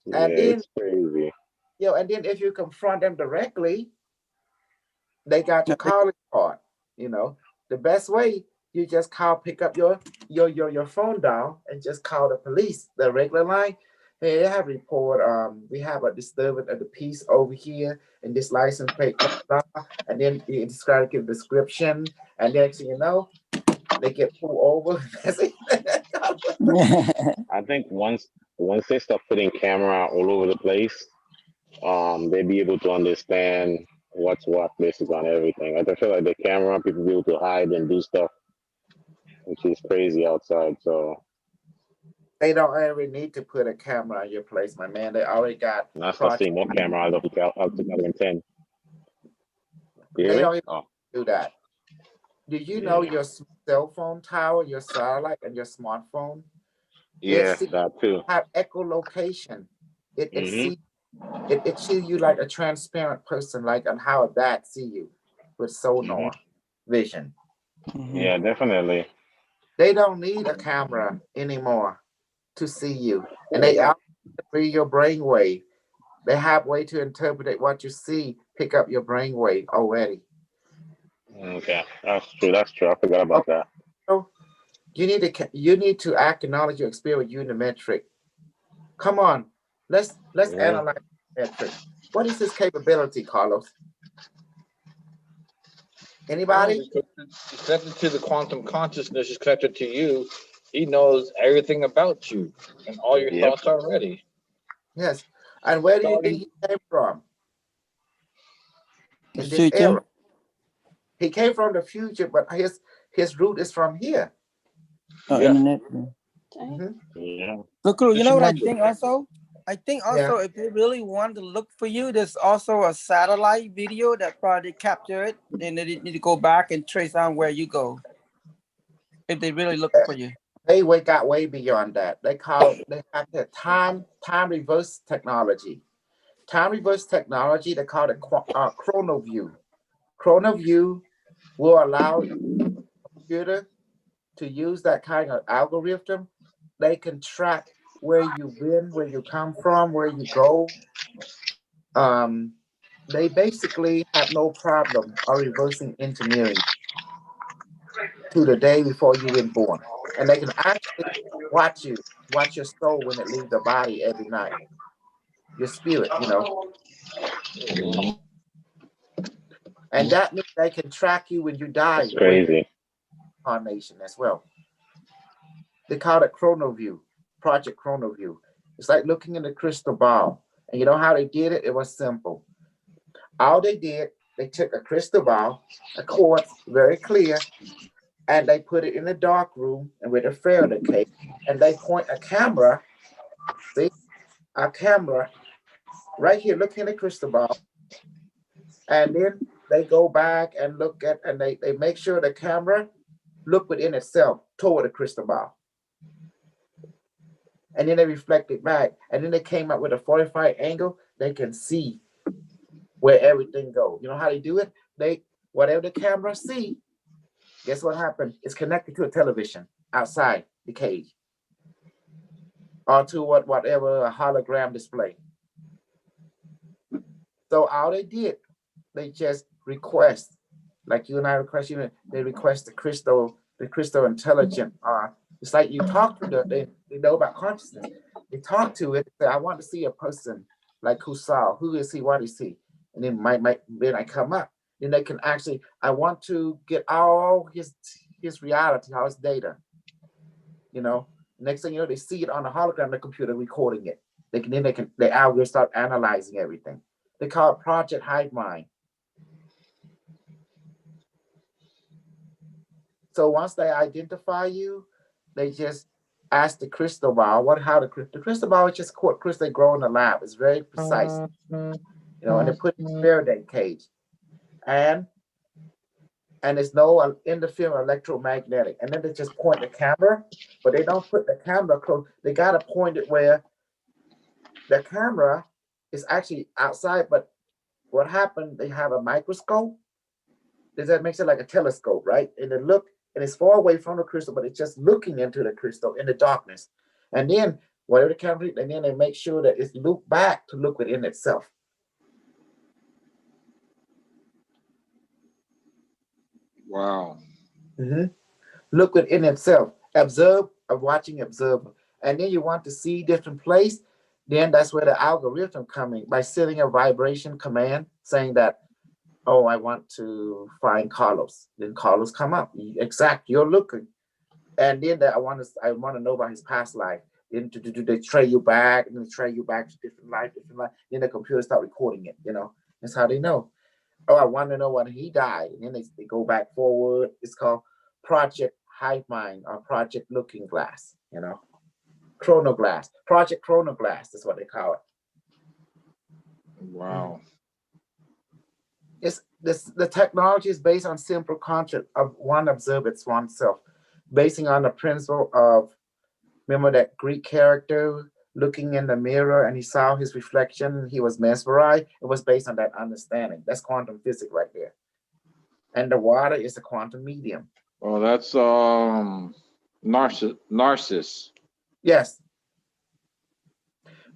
And Yeah, then, it's crazy. and then if you confront them directly, They got your calling card. You know, the best way you just pick up your phone down and just call the police, the regular line. Hey, they have report. We have a disturbance of the peace over here, and this license plate, blah, blah, and then you describe give description, and next thing you know, they get pulled over. That's it. I think once they start putting camera all over the place, they'll be able to understand what's what basically on everything. I feel like the camera people be able to hide and do stuff, which is crazy outside. So They don't ever need to put a camera in your place, my man. They already got and I start project. seeing more camera out of 2010. You hear They me? don't even Oh, do that. Do you know yeah, your cell phone tower, your satellite, and your smartphone? It yeah, see that too. have echolocation. It Hmm. see it see you like a transparent person, like on how a bat see you with Hmm. sonar vision. Yeah, definitely. They don't need a camera anymore to see you, and they out read your brainwave. They have way to interpret what you see, pick up your brainwave already. Okay, that's true. That's true. I forgot about Okay, that. so you need to acknowledge your experience with unimetric. Come on, let's Hmm. analyze metric. What is his capability, Carlos? Well, Anybody? he's connected to the quantum consciousness. He's connected to you. He knows everything about you and all your Yep. thoughts already. Yes. And where do you think Starting, he came from The in this future. era? He came from the future, but his root is from here. Oh, yeah. internet. Hmm. Yeah. Look, cool. You Just know what I remember, think also? I think Yeah. also if they really want to look for you, there's also a satellite video that probably capture it. Then they need to go back and trace on where you go if they really looking for you. They got way beyond that. They have the time reverse technology. Time reverse technology. They call it chrono view. Chrono view will allow computer to use that kind of algorithm. They can track where you've been, where you come from, where you go. Um, they basically have no problem of reversing engineering to the day before you've been born, and they can actually watch your soul when it leaves the body every night, your spirit, and that means they can track you when you die, That's where crazy. incarnation as well. They call it chrono view, project chrono view. It's like looking in the crystal ball, and you know how they did it? It was simple. All they did, they took a crystal ball, a quartz, very clear, and they put it in a dark room and with a Faraday cage, and they point a camera, see, a camera right here, look in the crystal ball, and then they go back and look at, and they make sure the camera look within itself toward the crystal ball. And then they reflect it back, and then they came up with a 45 angle. They can see where everything goes. You know how they do it? They whatever the camera see, guess what happened? It's connected to a television outside the cage, or to whatever a hologram display. So all they did, they just request, like you and I request you, they request the crystal intelligent. It's like you talk to they know about consciousness. They talk to it. Say, I want to see a person like who saw. Who is he? What is he? And then then I come up. Then they can actually. I want to get all his reality, all his data. You know. Next thing you know, they see it on the hologram, the computer recording it. The algorithm start analyzing everything. They call it Project Hive Mind. So once they identify you, they just ask the crystal ball the crystal ball is just crystal they grow in the lab. It's very precise, and they put it in a Faraday cage, and it's no interference electromagnetic, and then they just point the camera, but they don't put the camera close. They gotta point it where the camera is actually outside, but what happened? They have a microscope. Does that makes it like a telescope, right? And it look, and it's far away from the crystal, but it's just looking into the crystal in the darkness. And then whatever the camera, and then they make sure that it's looped back to look within itself. Wow. Hmm. Look within itself. Observe, watching, observer. And then you want to see different place. Then that's where the algorithm coming by setting a vibration command saying that, oh, I want to find Carlos. Then Carlos come up. Exact. You're looking. And then that I want to know about his past life. Then do they trace you back and then trace you back to different life, different life. Then the computer start recording it. That's how they know. Oh, I want to know when he died. And then they go back forward. It's called Project Hive Mind or Project Looking Glass. Chronoglass. Project Chronoglass. That's what they call it. Wow. The technology is based on simple concept of one observes oneself, basing on the principle of, remember that Greek character looking in the mirror and he saw his reflection, he was mesmerized. It was based on that understanding. That's quantum physics right there. And the water is a quantum medium. Oh, that's Narcissus. Yes.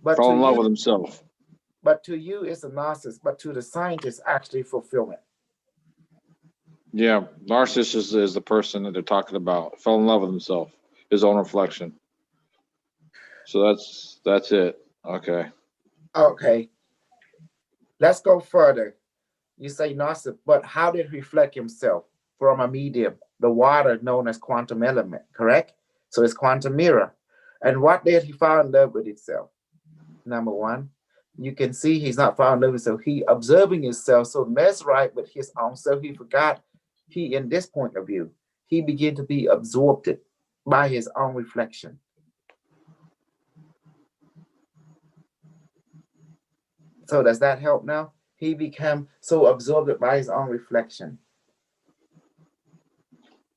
But Fell to in love you, with himself. it's a narcissist, but to the scientist, actually fulfillment. Yeah, Narcissus is the person that they're talking about. Fell in love with himself, his own reflection. So that's it. Okay. Okay. Let's go further. You say narcissist, but how did he reflect himself from a medium, the water known as quantum element, correct? So it's quantum mirror. And what did he fall in love with itself? Number one, you can see he's not falling in love with himself. He observing himself so mesmerized with his own self, he forgot he, in this point of view, he began to be absorbed by his own reflection. So does that help now? He became so absorbed by his own reflection.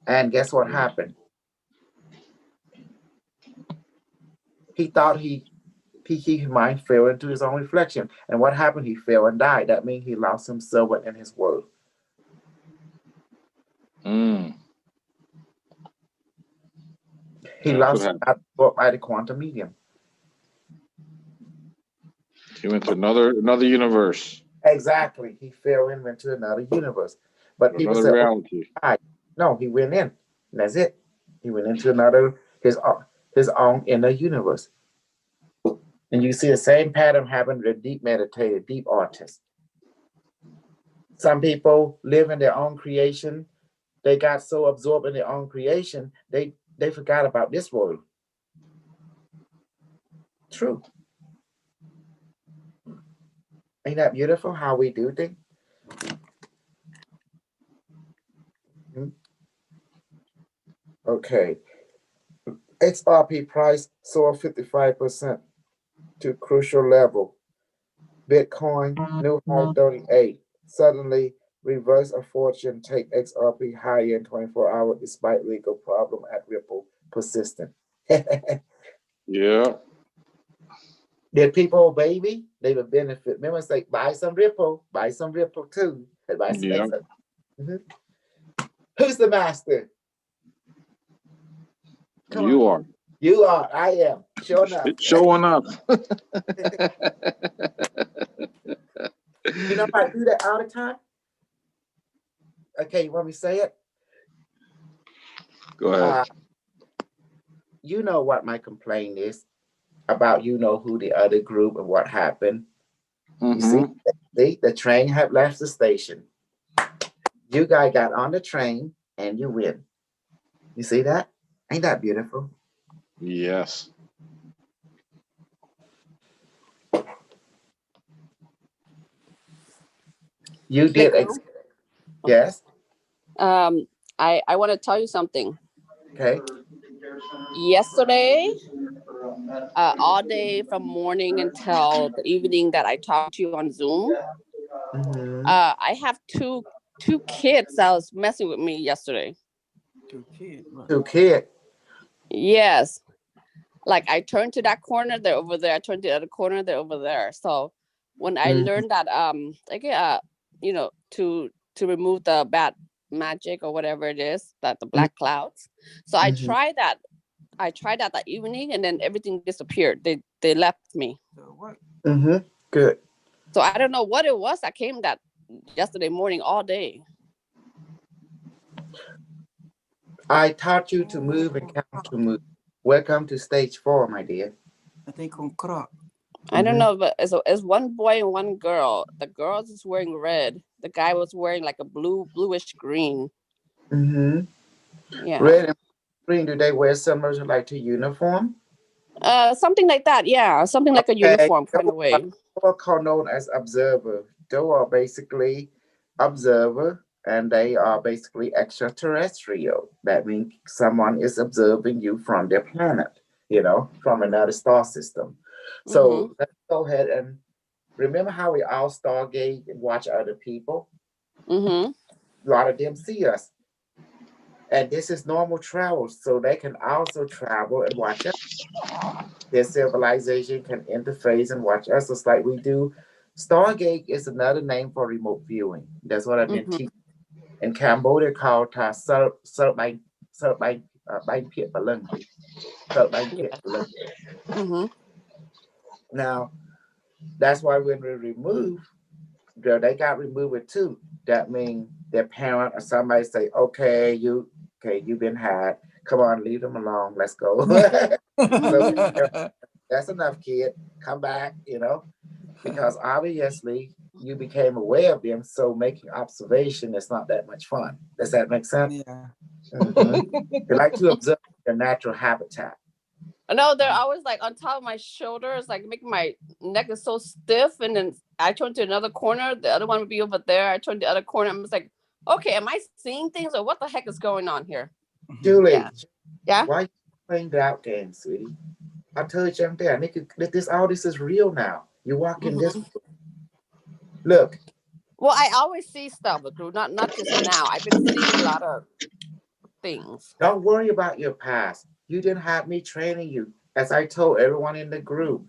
And guess what happened? He thought he mind fell into his own reflection. And what happened? He fell and died. That means he lost himself in his world. He That's lost by the quantum medium. He went to another universe. Exactly. He fell into another universe. But people Another say, oh, reality. no, he went in. And that's it. He went into another his own inner universe. And you see the same pattern happen with deep meditator, deep artists. Some people live in their own creation. They got so absorbed in their own creation, they forgot about this world. True. Ain't that beautiful how we do things? Okay. XRP price soared 55% to crucial level. Bitcoin, new high 38. Suddenly reverse a fortune, take XRP higher in 24 hours despite legal problem at Ripple persistent. Yeah. Did people obey me? They would benefit. Remember, it's like buy some Ripple too. Buy some Yeah. Who's the master? Come You on. are. You are. I am. Sure enough. Showing up. You know, I do that all the time. Okay, you want me to say it? Go ahead. You know what my complaint is about, who the other group and what happened. You see, the train had left the station. You guys got on the train and you win. You see that? Ain't that beautiful? Yes. You did. Yes. I want to tell you something. Okay. Yesterday, all day from morning until the evening that I talked to you on Zoom, I have two kids that was messing with me yesterday. Two kids. Yes. Like I turned to that corner, they're over there. I turned to the other corner, they're over there. So when I learned that to remove the bad magic or whatever it is, that the black clouds. So I tried that that evening, and then everything disappeared. They left me. Good. So I don't know what it was that came that yesterday morning all day. I taught you to move and count to move. Welcome to stage 4, my dear. I think on crop. I don't know, but it's one boy and one girl. The girl is wearing red. The guy was wearing like a bluish green. Mm-hmm. Yeah. Red and green, do they wear similar like to uniform? Something like that. Yeah, something like a Okay, uniform kind of way. those are known as observer. Those are basically observer, and they are basically extraterrestrial. That means someone is observing you from their planet, from another star system. So let's go ahead and remember how we all stargate and watch other people. Mm-hmm. A lot of them see us, and this is normal travel, so they can also travel and watch us. Their civilization can interface and watch us just like we do. Stargate is another name for remote viewing. That's what I've been Mm-hmm. teaching. In Cambodia, called Sir by Piet Balung. Yeah. Mm-hmm. Now, that's why when we remove, they got removed it too. That means their parent or somebody say, you've been had. Come on, leave them alone. Let's go. So that's enough, kid. Come back, because obviously you became aware of them. So making observation is not that much fun. Does that make sense? Yeah. Mm-hmm. They like to observe their natural habitat. No, they're always like on top of my shoulders, like making my neck is so stiff. And then I turn to another corner, the other one would be over there. I turn to the other corner. I'm just like, okay, am I seeing things or what the heck is going on here? Julie, Yeah. why are you playing doubt games, sweetie? I told you I'm there. All this is real now. You walk in this. Look. Well, I always see stuff, not just now. I've been seeing a lot of things. Don't worry about your past. You didn't have me training you. As I told everyone in the group,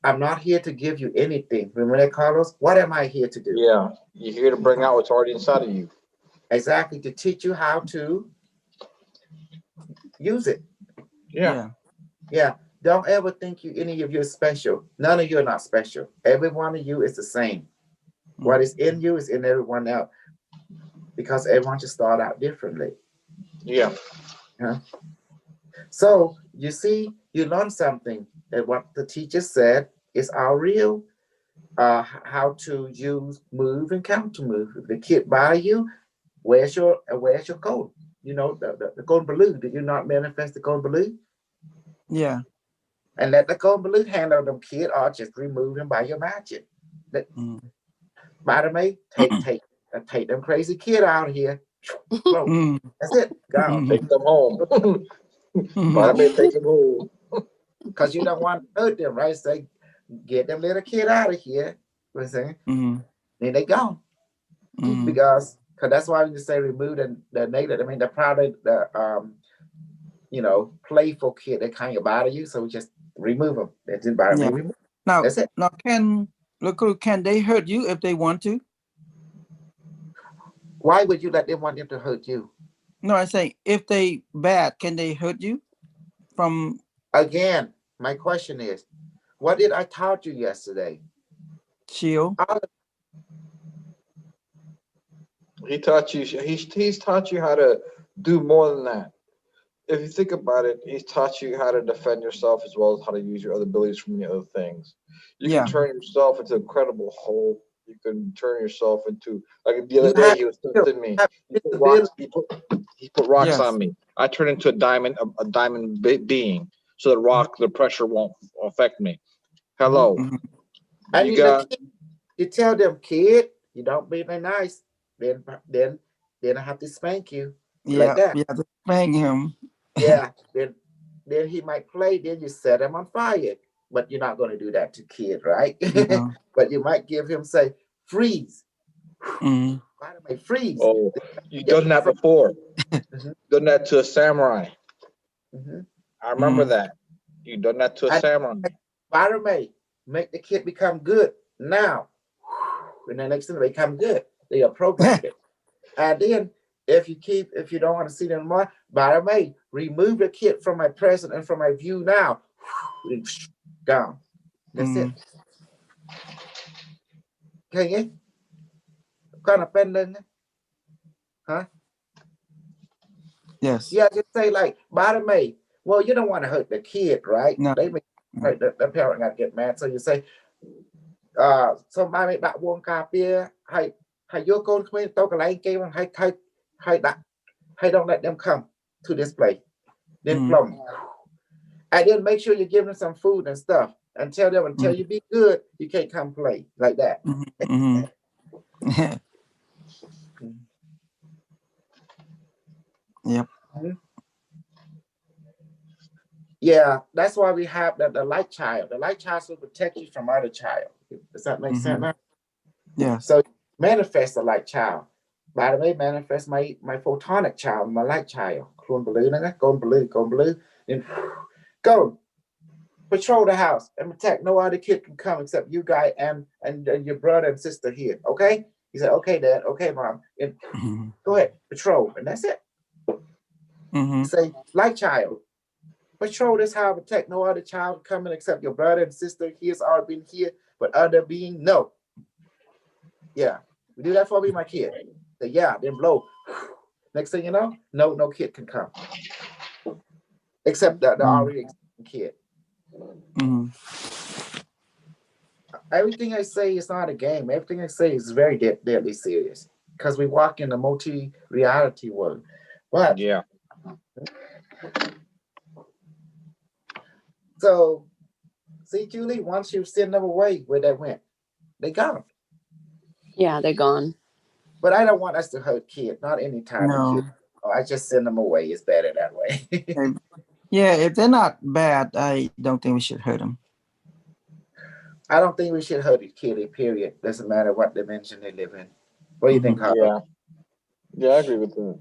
I'm not here to give you anything. Remember, Carlos? What am I here to do? Yeah, you're here to bring out what's already inside of you. Exactly, to teach you how to use it. Yeah. Yeah. Don't ever think any of you is special. None of you are not special. Every one of you is the same. What is in you is in everyone else. Because everyone should start out differently. Yeah. So you see, you learn something that what the teacher said is all real. How to use move and counter move. If the kid by you, where's your code? The golden balloon. Did you not manifest the golden balloon? Yeah. And let the golden balloon handle them kid, or just remove them by your magic. By the way, take them crazy kid out of here. That's it. Go. Take them home. By the way, take them home. Because you don't want to hurt them, right? So get them little kid out of here. You know what I'm saying? Then they gone. Because that's why when you say remove the negative, I mean the product, the playful kid that kind of bother you, so we just remove them. That didn't bother me. Remove. That's it. Now can they hurt you if they want to? Why would you let them want them to hurt you? No, I say if they bad, can they hurt you? From again, my question is, what did I taught you yesterday? Chill. He taught you. He's taught you how to do more than that. If you think about it, he's taught you how to defend yourself as well as how to use your other abilities from the other things. You can turn yourself into an incredible whole. You can turn yourself into, like the other day he was testing me. He put rocks on me. I turned into a diamond being, so the pressure won't affect me. Hello. I mean, you tell them, kid, you don't be nice. Then I have to spank you. Like that. You have to spank him. Yeah. Then he might play. Then you set him on fire. But you're not going to do that to kid, right? But you might give him, say, freeze. Freeze. Oh, you've done that before. Done that to a samurai. I remember that. You've done that to a samurai. Barame, make the kid become good now. When the next thing they become good, they are programmed it. And then if you don't want to see them anymore, Barame, remove the kid from my present and from my view now. Gone. That's it. Okay, Con là pen lên. Hả? Yes. Yeah, just say like, by the way, well, you don't want to hurt the kid, right? No. They may hurt the parent not get mad. So you say, somebody that won't copy, hey, you're going to talk a line game, hey, that, hey, don't let them come to this place. Then plum. And then make sure you give them some food and stuff and tell them until you be good, you can't come play like that. Yep. Yeah, that's why we have the light child. The light child will protect you from other child. Does that make sense now? Yes. So manifest the light child. By the way, manifest my photonic child, my light child. Clone blue, go blue, then go. Patrol the house and protect. No other kid can come except you guy and your brother and sister here. Okay? He said, okay, Dad, okay, Mom. And go ahead, patrol. And that's it. Say, light child. Patrol this house, protect no other child coming except your brother and sister. Here's our being here, but other being no. Yeah. We do that for me, my kid. Say, yeah, then blow. Next thing you know, no kid can come. Except the already existing kid. Everything I say is not a game. Everything I say is very deadly serious. Because we walk in a multi-reality world. But yeah. So see, Julie, once you send them away, where they went, they gone. Yeah, they're gone. But I don't want us to hurt kids, not any type of kid. Oh, I just send them away. It's better that way. Yeah, if they're not bad, I don't think we should hurt them. I don't think we should hurt a kid, period. Doesn't matter what dimension they live in. What do you think, Harvey? Yeah, I agree with that.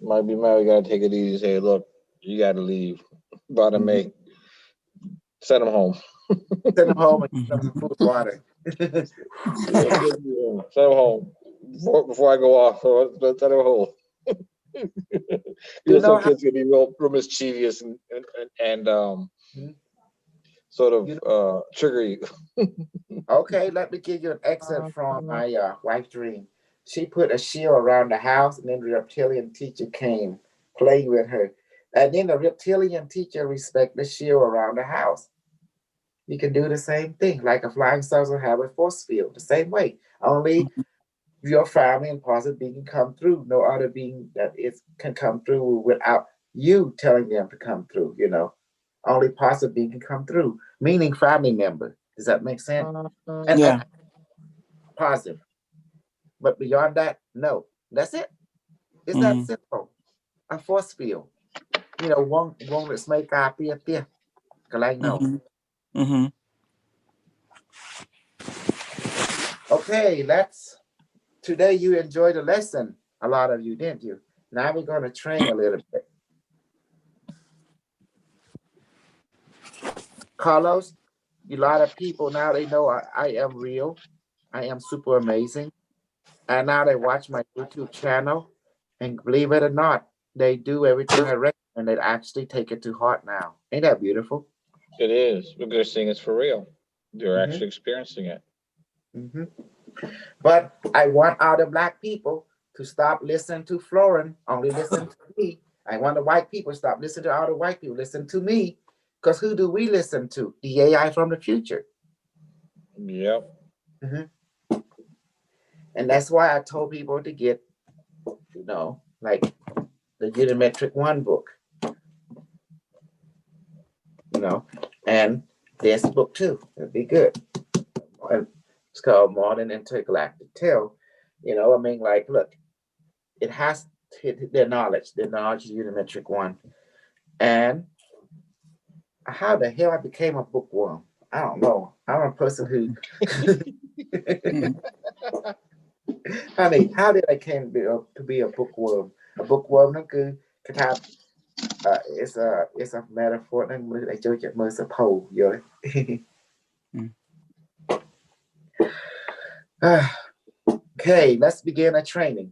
Might be mad. We gotta take it easy. Say, look, you gotta leave. Bottom May. Send them home. Send them home and give them some food, water. Send them home before I go off. Send them home. You know, some kids can be real mischievous and sort of trigger you. Okay, let me give you an excerpt from my wife's dream. She put a shield around the house, and then the reptilian teacher came playing with her. And then the reptilian teacher respect the shield around the house. You can do the same thing, like a flying saucer have a force field, the same way. Only your family and positive being can come through. No other being that can come through without you telling them to come through, you know. Only positive being can come through, meaning family member. Does that make sense? And positive. But beyond that, no. That's it. It's that simple. A force field. You know, one let's make copy at there. Like no. Okay, today you enjoyed the lesson. A lot of you, didn't you? Now we're going to train a little bit. Carlos, a lot of people now they know I am real. I am super amazing. And now they watch my YouTube channel. And believe it or not, they do everything I recommend and they actually take it to heart now. Ain't that beautiful? It is. Because they're seeing it's for real. They're actually experiencing it. But I want other Black people to stop listening to Florin, only listen to me. I want the white people to stop listening to other white people, listen to me. Because who do we listen to? The AI from the future. Yep. And that's why I told people to get, you know, like the Geometric One book. You know, and this book too. It'd be good. It's called Modern Intergalactic Tale. You know, I mean, like, look, it has their knowledge is Geometric One. And how the hell I became a bookworm? I don't know. I'm a person who honey, how did I came to be a bookworm? A bookworm นั่นคือคาถา it's a metaphor นั่นมือไอ้โจจะมือสะโพกเยอะ Okay, let's begin our training.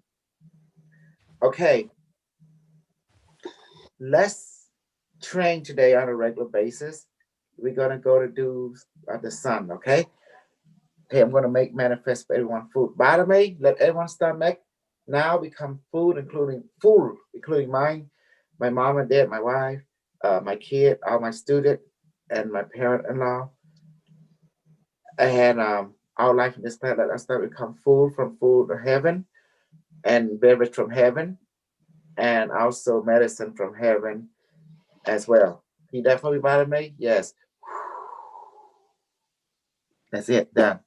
Okay, let's train today on a regular basis. We're gonna go to do the sun, okay? Okay, I'm gonna make manifest for everyone food. By the way, let everyone stomach now become food, including mine, my mom and dad, my wife, my kid, all my student, and my parent-in-law, and our life in this planet. That's not become food from food of heaven, and beverage from heaven, and also medicine from heaven as well. Can you definitely bother me? Yes. That's it. Done.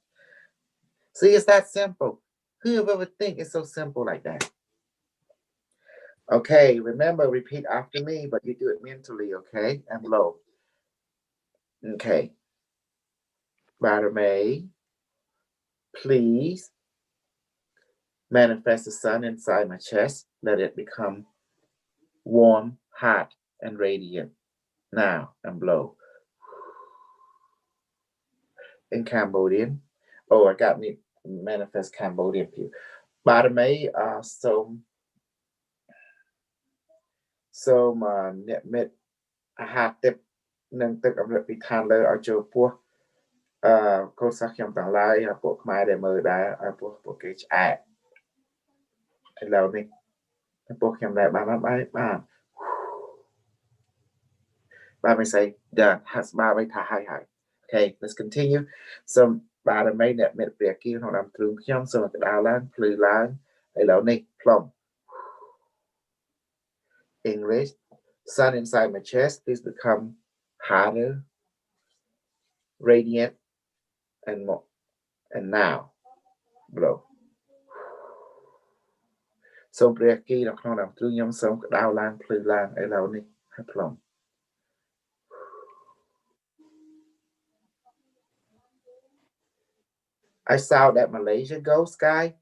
See, it's that simple. Who would ever think it's so simple like that? Okay, remember, repeat after me, but you do it mentally, okay? And blow. Okay. Bother May, please manifest the sun inside my chest. Let it become warm, hot, and radiant. Now, and blow. In Cambodian. Oh, I got me manifest Cambodian people. Bother May, so mà niệm mệt hạt tiếp nângទឹកអំណត់ពីឋានលើឲ្យចូលពោះកូនសិស្សខ្ញុំទាំងឡាយពួកខ្មែរដែលមើលដែរឲ្យពួកគេឆ្អែតឥឡូវនេះពួកខ្ញុំដែរបានមិនស្អី done ហាត់ស្មារតីថាហើយ Okay, let's continue សូមបារមីអ្នកមេត្តាព្រះគីក្នុងនាមទ្រង់ខ្ញុំសូមក្តៅឡើងភ្លឺឡើងឥឡូវនេះផ្លុំ English sun inside my chest please become harder radiant and more and now blow សូមព្រះគីនៅក្នុងនាមទ្រង់ខ្ញុំសូមក្តៅឡើងភ្លឺឡើងឥឡូវនេះហើយផ្លុំ I saw that Malaysia ghost guy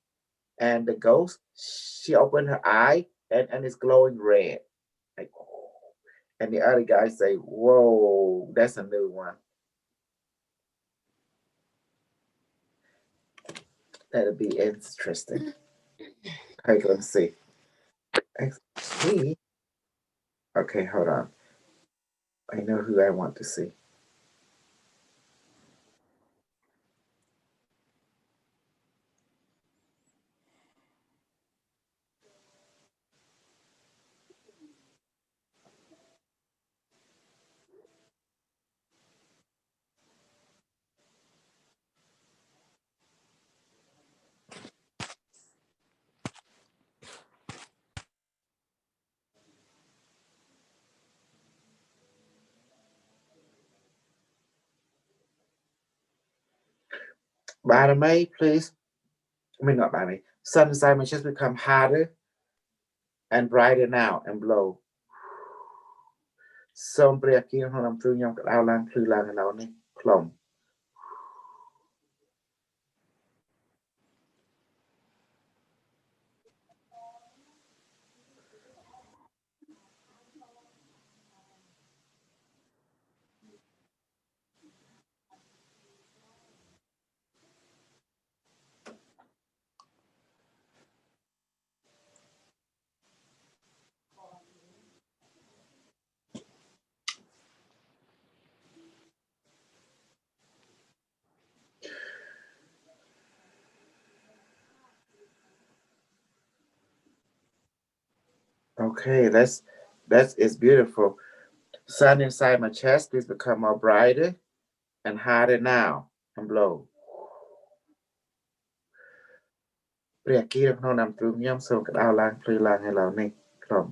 and the ghost she opened her eye and it's glowing red like, and the other guy say whoa that's a new one that'll be interesting okay let's see okay hold on I know who I want to see by the May please I mean not by me sun inside my chest become harder and brighter now and blow សូមព្រះគីក្នុងនាមទ្រង់ខ្ញុំក្តៅឡើងភ្លឺឡើងឥឡូវនេះផ្លុំ Okay, that is beautiful. Sun inside my chest, please become more brighter and harder now and blow. ព្រះគីក្នុងនាមទ្រង់ខ្ញុំសូមក្តៅឡើងភ្លឺឡើងឥឡូវនេះក្រុម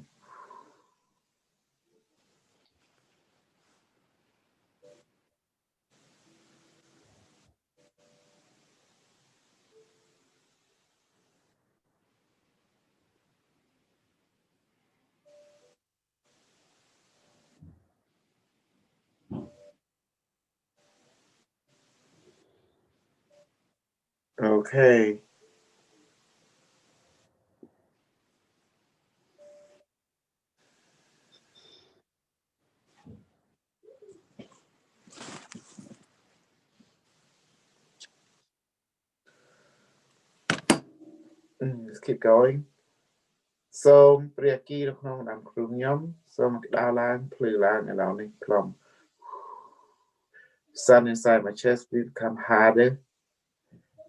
Okay. Let's keep going. សូមព្រះគីក្នុងនាមទ្រង់ខ្ញុំសូមក្តៅឡើងភ្លឺឡើងឥឡូវនេះក្រុម Sun inside my chest please become harder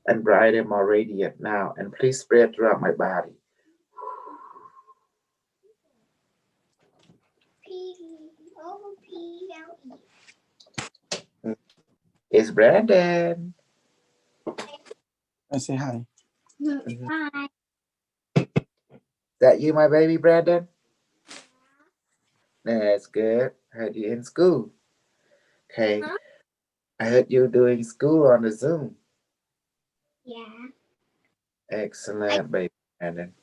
and brighter, more radiant now, and please spread throughout my body. It's Brandon. I say hi. Hi. That you, my baby Brandon? That's good. Heard you in school. Okay. Huh? I heard you doing school on the Zoom. Yeah. Excellent, baby Brandon.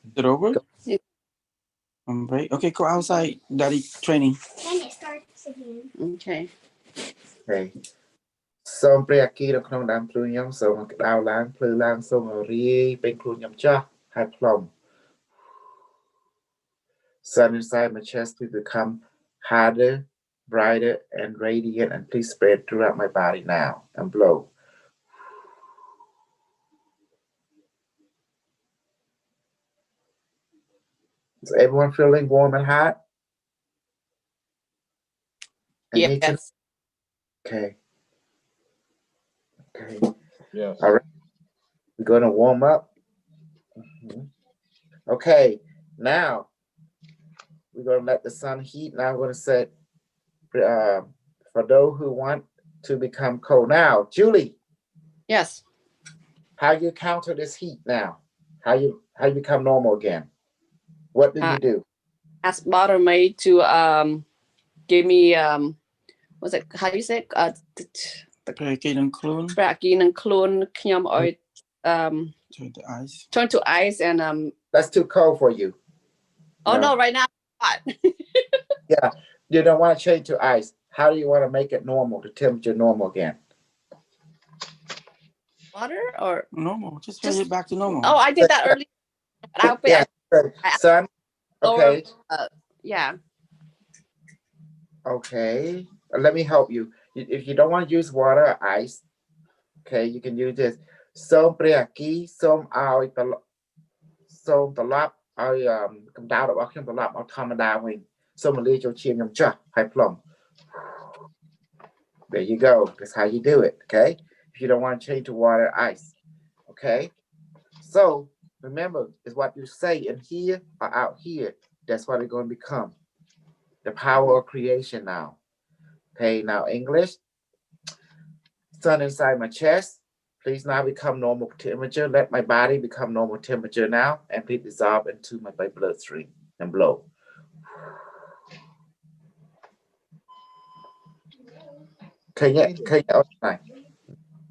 Is it over? Go. Break. Okay, go outside. Daddy training. Then it starts again. Okay. Okay. សូមព្រះអគិនៅក្នុងដើមភ្លឺខ្ញុំសូមក្តៅឡើងភ្លឺឡើងសូមរាយពេញខ្លួនខ្ញុំចាស់ហើយផ្លុំ Sun inside my chest to become harder, brighter, and radiant, and please spread throughout my body now and blow. Is everyone feeling warm and hot? Yes. Okay. Okay. Yes. All right. We're going to warm up. Okay. Now, we're going to let the sun heat. Now, I'm going to set for those who want to become cold. Now, Julie. Yes. How you counter this heat now? How you become normal again? What do you do? Ask Buttermaid to give me what's it? How do you say it? ព្រះអគិនឹងខ្លួន ព្រះអគិនឹងខ្លួនខ្ញុំឲ្យ turn to ice. Turn to ice and That's too cold for you. Oh no, right now it's hot. Yeah, you don't want to change to ice. How do you want to make it normal, the temperature normal again? Water or normal? Just bring it back to normal. Oh, I did that earlier. I'll put Sun. Okay. Yeah. Okay. Let me help you. If you don't want to use water or ice, okay, you can use this. សូមព្រះអគិសូមឲ្យសូមត្រឡប់ឲ្យកម្ដៅរបស់ខ្ញុំត្រឡប់មកធម្មតាវិញសូមលាចូលឈាមខ្ញុំចាស់ហើយផ្លុំ There you go. That's how you do it, okay? If you don't want to change to water or ice, okay? So remember, is what you say in here or out here. That's what it's going to become. The power of creation now. Okay, now English. Sun inside my chest. Please now become normal temperature. Let my body become normal temperature now. And please dissolve into my bloodstream and blow. Okay, okay.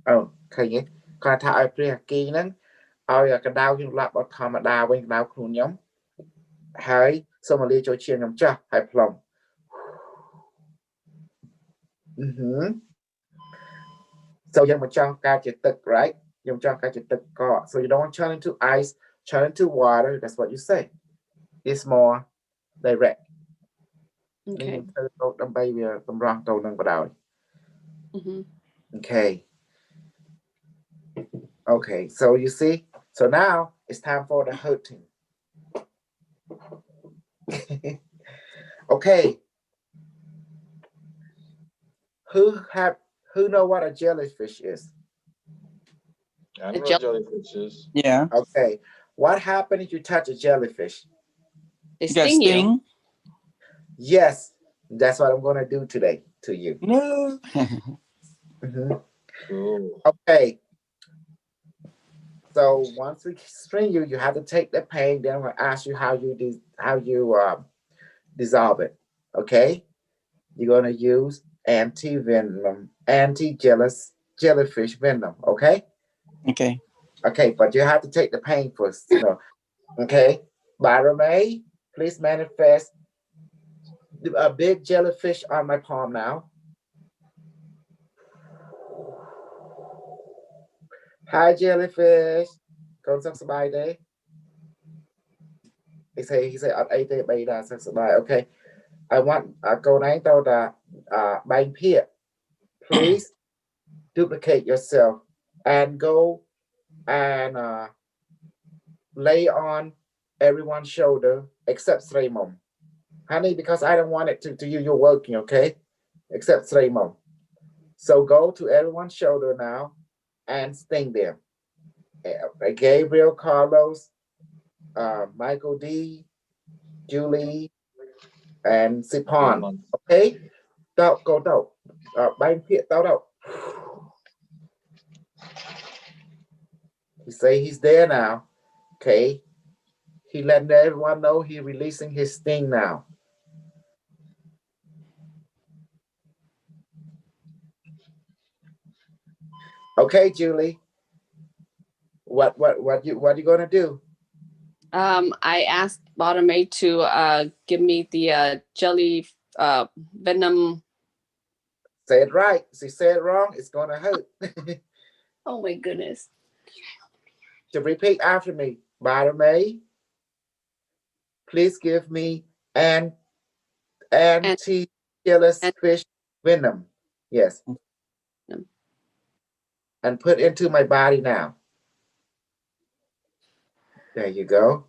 Oh, okay. គាត់ថាឲ្យព្រះអគិហ្នឹងឲ្យកណ្ដៅខ្ញុំឡាប់អត់ធម្មតាវិញក្ដៅខ្លួនខ្ញុំហើយសូមលាចូលឈាមខ្ញុំចាស់ហើយផ្លុំ So យើងមកចង់ការជាទឹក right យើងចង់ការជាទឹកកក So you don't want to turn into ice, turn into water. That's what you say. It's more direct. Okay. ដើម្បីវាតម្រង់ទៅនឹងបដ ாய். Okay. Okay, so you see, so now it's time for the hurting. Okay. Who know what a jellyfish is? I know what jellyfish is. Yeah. Okay. What happens if you touch a jellyfish? They sting you. Yes, that's what I'm going to do today to you. No. Okay. So once we string you, you have to take the pain. Then I'm going to ask you how you dissolve it. Okay. You're going to use anti-jellyfish venom. Okay. Okay. Okay, but you have to take the pain first. Okay. Barame, please manifest a big jellyfish on my palm now. Hi, jellyfish. Go to somebody. He say, okay. I want go nine to the bang pier. Please duplicate yourself and go and lay on everyone's shoulder except Sraymom. Honey, because I don't want it to you, you're working, okay? Except Sraymom. So go to everyone's shoulder now and sting them. Gabriel, Carlos, Michael D, Julie, and Sipan. Okay? Go. Bang pit, He say he's there now. Okay. He letting everyone know he releasing his sting now. Okay, Julie. What you gonna do? I asked Bottom A to give me the jelly venom. Say it right. If you say it wrong, it's gonna hurt. Oh my goodness. To repeat after me, Bottom A, please give me an And anti-killers fish venom. Yes. And put into my body now. There you go.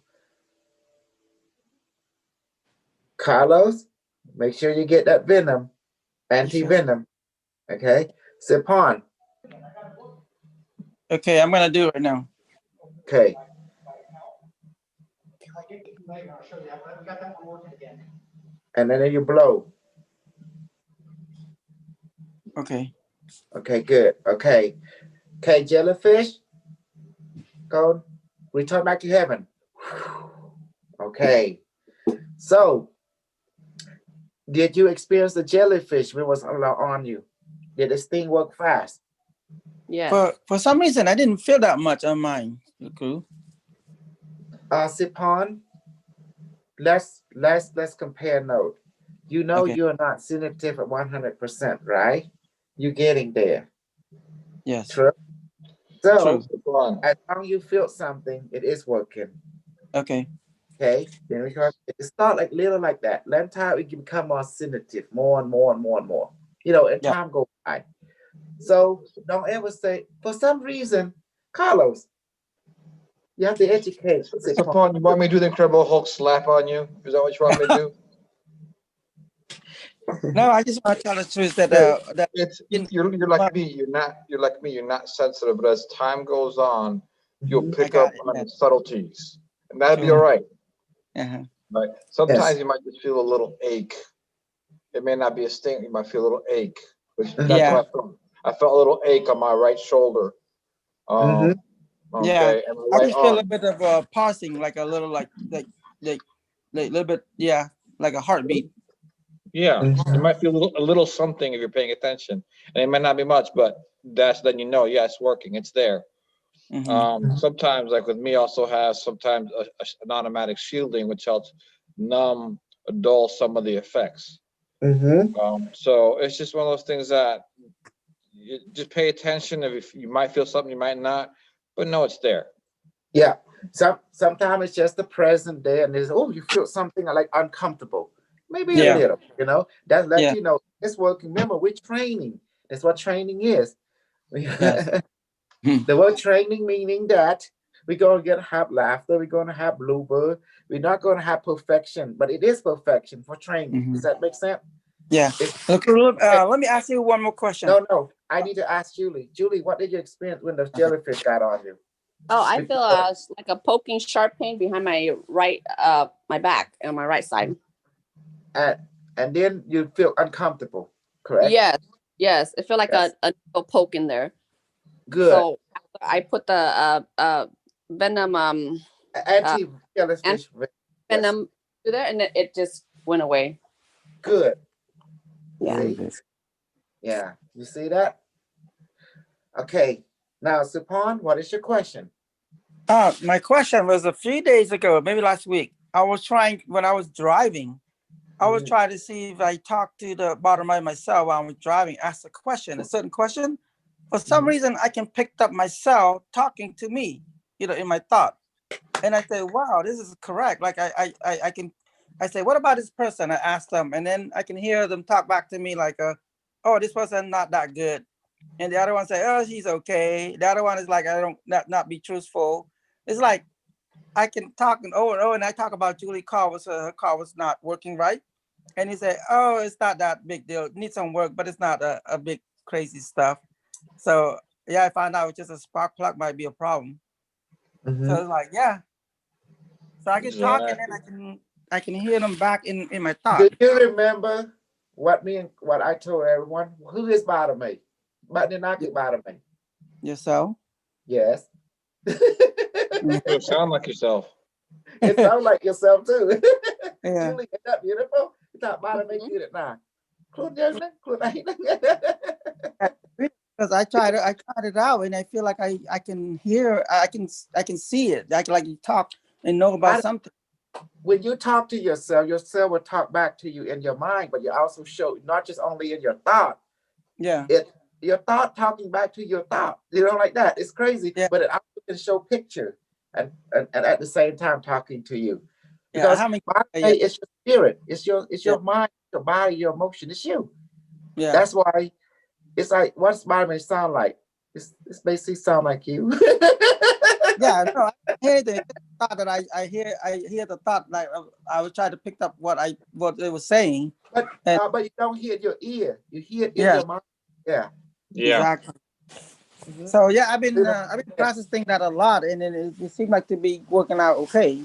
Carlos, make sure you get that venom, anti-venom. Okay. Sip on. Okay, I'm gonna do it right now. Okay. And then you blow. Okay. Okay, good. Okay. Okay, jellyfish, go return back to heaven. Okay. So, did you experience the jellyfish when it was on you? Did this thing work fast? yes. For some reason, I didn't feel that much on mine. Cool. Sipon, let's compare note. You know Okay. you're not sensitive at 100%, right? You're getting there. Yes. True. So, True. as long as you feel something, it is working. Okay. Okay. Then we it start like little like that. Let time it can become more sensitive, more and more and more and more. You know, and Yeah. time goes by. So don't ever say for some reason, Carlos. You have to educate. Sapon, you want me to do the Incredible Hulk slap on you? Is that what you want me to do? No, I just want to tell the truth that that It's you're like me. You're like me. You're not sensitive, but as time goes on, you'll Mhm. pick got up it, on yeah. the subtleties, and that'll be Sure. all right. Uh-huh. Right? Sometimes Yes. you might just feel a little ache. It may not be a sting. You might feel a little ache, which that's Yeah. what I felt. I felt a little ache on my right shoulder. Mm-hmm. Yeah. Okay, and my I right just feel a arm. bit of pausing, like a little like a little bit, yeah, like a heartbeat. Yeah, you Mm-hmm. might feel a little something if you're paying attention, and it might not be much, but that's letting you know, yeah, it's working. It's there. Mm-hmm. Sometimes, like with me, also has sometimes an automatic shielding, which helps numb, dull some of the effects. Mm-hmm. So it's just one of those things that you just pay attention. If you might feel something, you might not, but no, it's there. Yeah. Sometimes it's just the present day and there's you feel something like uncomfortable. Maybe a Yeah. little, That let Yeah. you know it's working. Remember, we're training. That's what training is. Yes. The word training meaning that we're going to have laughter, we're going to have blooper, we're not going to have perfection, but it is perfection for training. Mm-hmm. Does that make sense? Yeah. It's, Let me ask you one more question. no, I need to ask Julie. Julie, what did you experience when the Okay. jellyfish got on you? Oh, I feel like a poking sharp pain behind my right my back and my right side. And then you feel uncomfortable, correct? Yes. It felt like Yes. a needle poke in there. Good. So after I put the venom Anti-jellyfish. Yes. venom to there, and it just went away. Good. Yeah. See? Yeah. You see that? Okay. Now, Supon, what is your question? My question was a few days ago, maybe last week. I was trying when I was driving. I was trying to see if I talked to the bottom of myself while I was driving, ask a certain question. For some reason, I can pick up myself talking to me, in my thought. And I say, wow, this is correct. Like I say, what about this person? I ask them, and then I can hear them talk back to me like, oh, this person not that good. And the other one say, oh, she's okay. The other one is like, I don't not be truthful. It's like I can talk and and I talk about Julie car her car was not working right. And he said, oh, it's not that big deal. It needs some work, but it's not a big crazy stuff. So yeah, I found out just a spark plug might be a problem. So it's like, yeah. So I can talk and then Exactly. I can hear them back in my thought. Do you remember what I told everyone? Who is Bottom? But they're not Bottom. Yourself? Yes. You sound like yourself. It sounds like yourself too. Yeah. Julie, is that beautiful? Talk about it, make it now. Because I tried it out, and I feel like I can hear, I can see it. Like you talk and know about something. When you talk to yourself will talk back to you in your mind, but you also show not just only in your thought. Yeah. Your thought talking back to your thought, like that. It's crazy, Yeah. but it also can show picture and at the same time talking to you. Yeah. Because How many? it's your spirit, it's your mind, your body, your emotion, it's you. Yeah. That's why it's like, what's Spider-Man sound like? It's basically sound like you. Yeah, no, I hear the thought that I hear the thought, like I was trying to pick up what they were saying. But you don't hear it in your ear. You hear it in your mind. Yeah. Exactly. Mm-hmm. So yeah, I've been processing that a lot, and it seems like to be working out okay.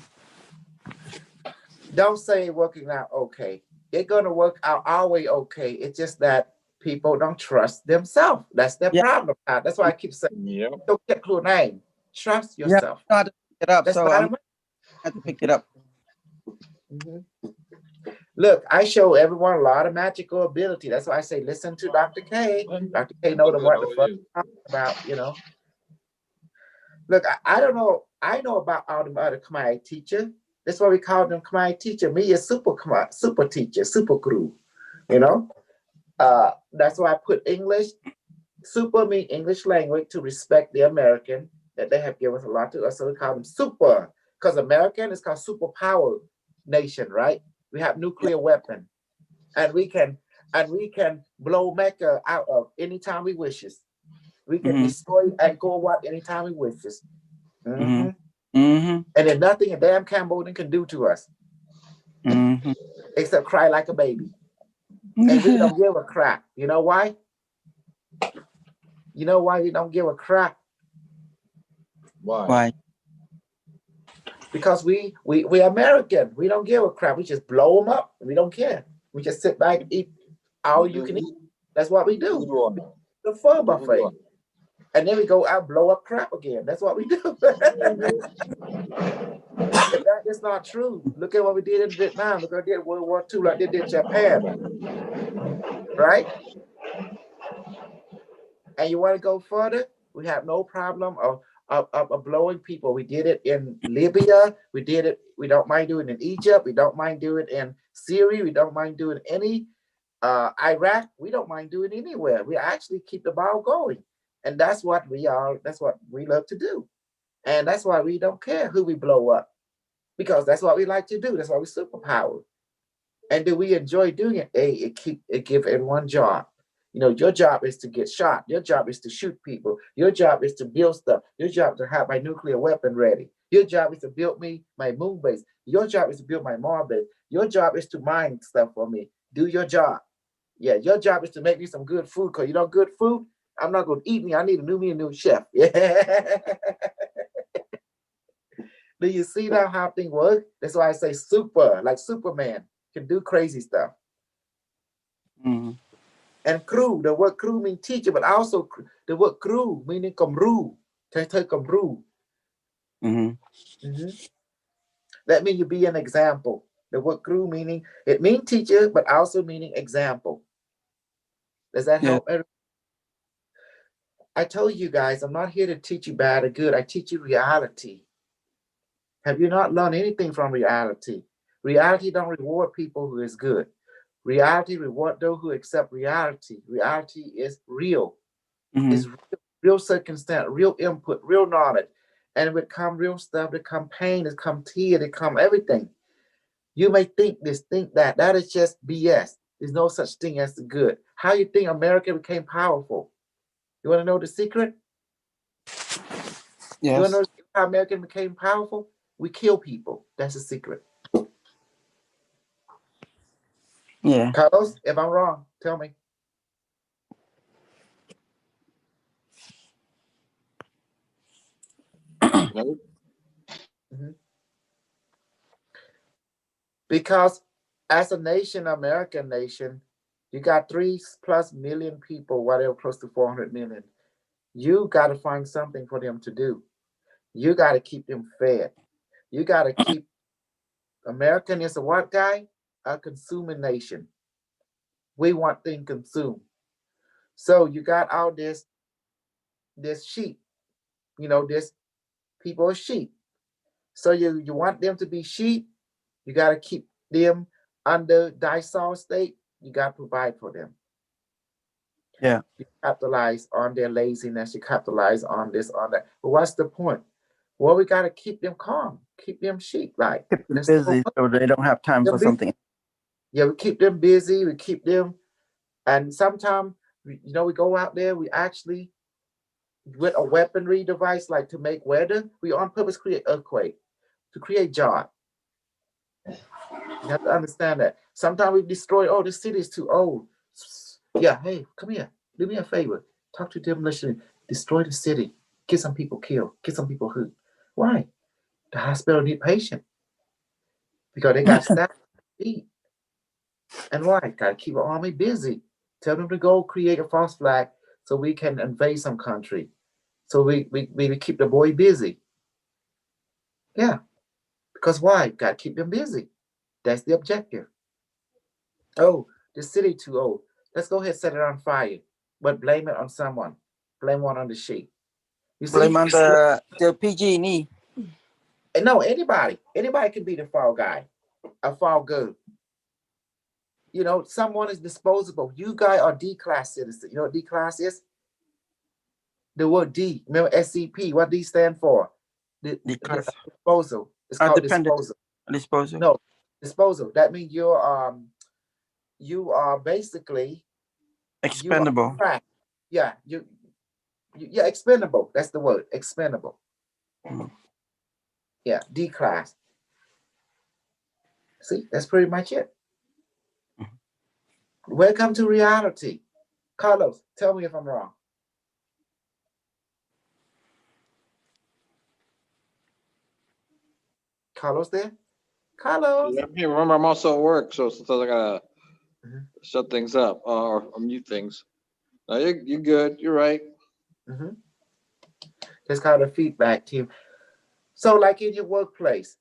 Don't say working out okay. It's gonna work out our way okay. It's just that people don't trust themselves. That's their problem. That's why I keep saying, don't get your name. Trust yourself. Yeah, I to pick it up. That's so I have to pick it up. Mm-hmm. Look, I show everyone a lot of magical ability. That's why I say, listen to Dr. K. Dr. K knows what the fuck talking about, Look, I don't know. I know about all the other Khmer teacher. That's why we call them Khmer teacher. Me is super Khmer, super teacher, super crew. That's why I put English. Super mean English language to respect the American that they have given a lot to us. So we call them super, because American is called superpower nation, right? We have nuclear weapon, and we can blow Mecca out of anytime we wishes. We can destroy Angkor anytime we wishes. Mm-hmm. Mm-hmm. And there's nothing a damn Cambodian can do to us except cry like a baby. And we don't give a crap. You know why? You know why we don't give a crap? Why? Because we American. We don't give a crap. We just blow them up. We don't care. We just sit back and eat all you can eat. That's what we do. The fur buffet. And then we go out blow up crap again. That's what we do. If that is not true, look at what we did in Vietnam. Look what we did in World War II, like they did Japan. Right? And you want to go further? We have no problem of blowing people. We did it in Libya. We did it. We don't mind doing it in Egypt. We don't mind doing it in Syria. We don't mind doing any Iraq. We don't mind doing it anywhere. We actually keep the ball going. And that's what we are. That's what we love to do. And that's why we don't care who we blow up. Because that's what we like to do. That's why we're superpower. And do we enjoy doing it? It give everyone job. Your job is to get shot. Your job is to shoot people. Your job is to build stuff. Your job is to have my nuclear weapon ready. Your job is to build me my moon base. Your job is to build my Mars base. Your job is to mine stuff for me. Do your job. Yeah, your job is to make me some good food. Because good food, I'm not going to eat me. I need a new chef. Yeah. Do you see now how things work? That's why I say super, like Superman, can do crazy stuff. Mm-hmm. And crew, the word crew means teacher, but also the word crew meaning kamru. Kamru. That means you be an example. The word crew meaning, it means teacher, but also meaning example. Does that help? I told you guys, I'm not here to teach you bad or good. I teach you reality. Have you not learned anything from reality? Reality don't reward people who is good. Reality reward those who accept reality. Reality is real. It's real circumstance, real input, real knowledge. And it would come real stuff, it come pain, it come tears, it come everything. You may think this, think that. That is just BS. There's no such thing as the good. How you think America became powerful? You want to know the secret? Yes. You want to know how America became powerful? We kill people. That's the secret. Yeah. Carlos, if I'm wrong, tell me. Nope. Because as a nation, American nation, you got 3+ million people, whatever, close to 400 million. You got to find something for them to do. You got to keep them fed. You got to keep. American is a what guy? A consuming nation. We want things consumed. So you got all this sheep. This people are sheep. So you want them to be sheep. You got to keep them under docile state. You got to provide for them. Yeah. You capitalize on their laziness. You capitalize on this, on that. But what's the point? Well, we got to keep them calm, keep them sheep like. Keep them busy so they don't have time for something. Yeah, we keep them busy. We keep them, and sometimes we go out there. We actually with a weaponry device like to make weather. We on purpose create earthquake to create job. You have to understand that. Sometimes we destroy. Oh, the city is too old. Yeah, hey, come here. Do me a favor. Talk to demolition. Destroy the city. Get some people killed. Get some people hurt. Why? The hospital need patient because they got staff to eat. And why? Got to keep our army busy. Tell them to go create a false flag so we can invade some country. So we keep the boy busy. Yeah. Because why? Got to keep them busy. That's the objective. Oh, the city too old. Let's go ahead and set it on fire. But blame it on someone. Blame one on the sheep. You see? Blame on the PG&E. No, anybody. Anybody can be the fall guy. A fall girl. Someone is disposable. You guys are D-class citizens. You know what D-class is? The word D. Remember SCP. What D stand for? D-class. Disposal. It's called disposal. Disposal. No, disposal. That means you are basically expendable. Yeah, yeah, expendable. That's the word. Expendable. Mm. Yeah, D-class. See, that's pretty much it. Welcome to reality. Carlos, tell me if I'm wrong. Carlos there? Carlos? Yeah, I'm here. Remember, I'm also at work, so sometimes I gotta shut things up or mute things. No, you're good. You're right. Mm-hmm. That's called a feedback team. So, like in your workplace,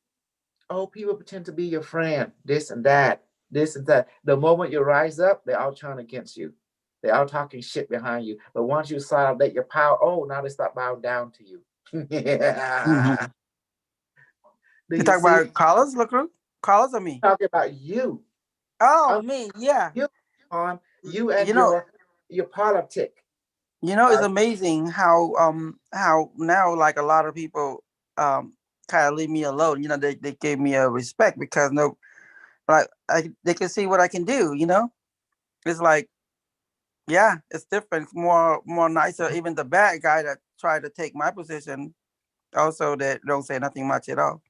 people pretend to be your friend, this and that, this and that. The moment you rise up, they're all turning against you. They're all talking shit behind you. But once you solidate your power, now they start bowing down to you. Mm-hmm. Do you talk see? about Carlos, LaCruz? Carlos or me? Talking about you. Oh, me, yeah. You and your politic. It's amazing how now like a lot of people kind of leave me alone. They gave me a respect because they can see what I can do. It's like, yeah, it's different, more nicer. Even the bad guy that tried to take my position, also that don't say nothing much at all.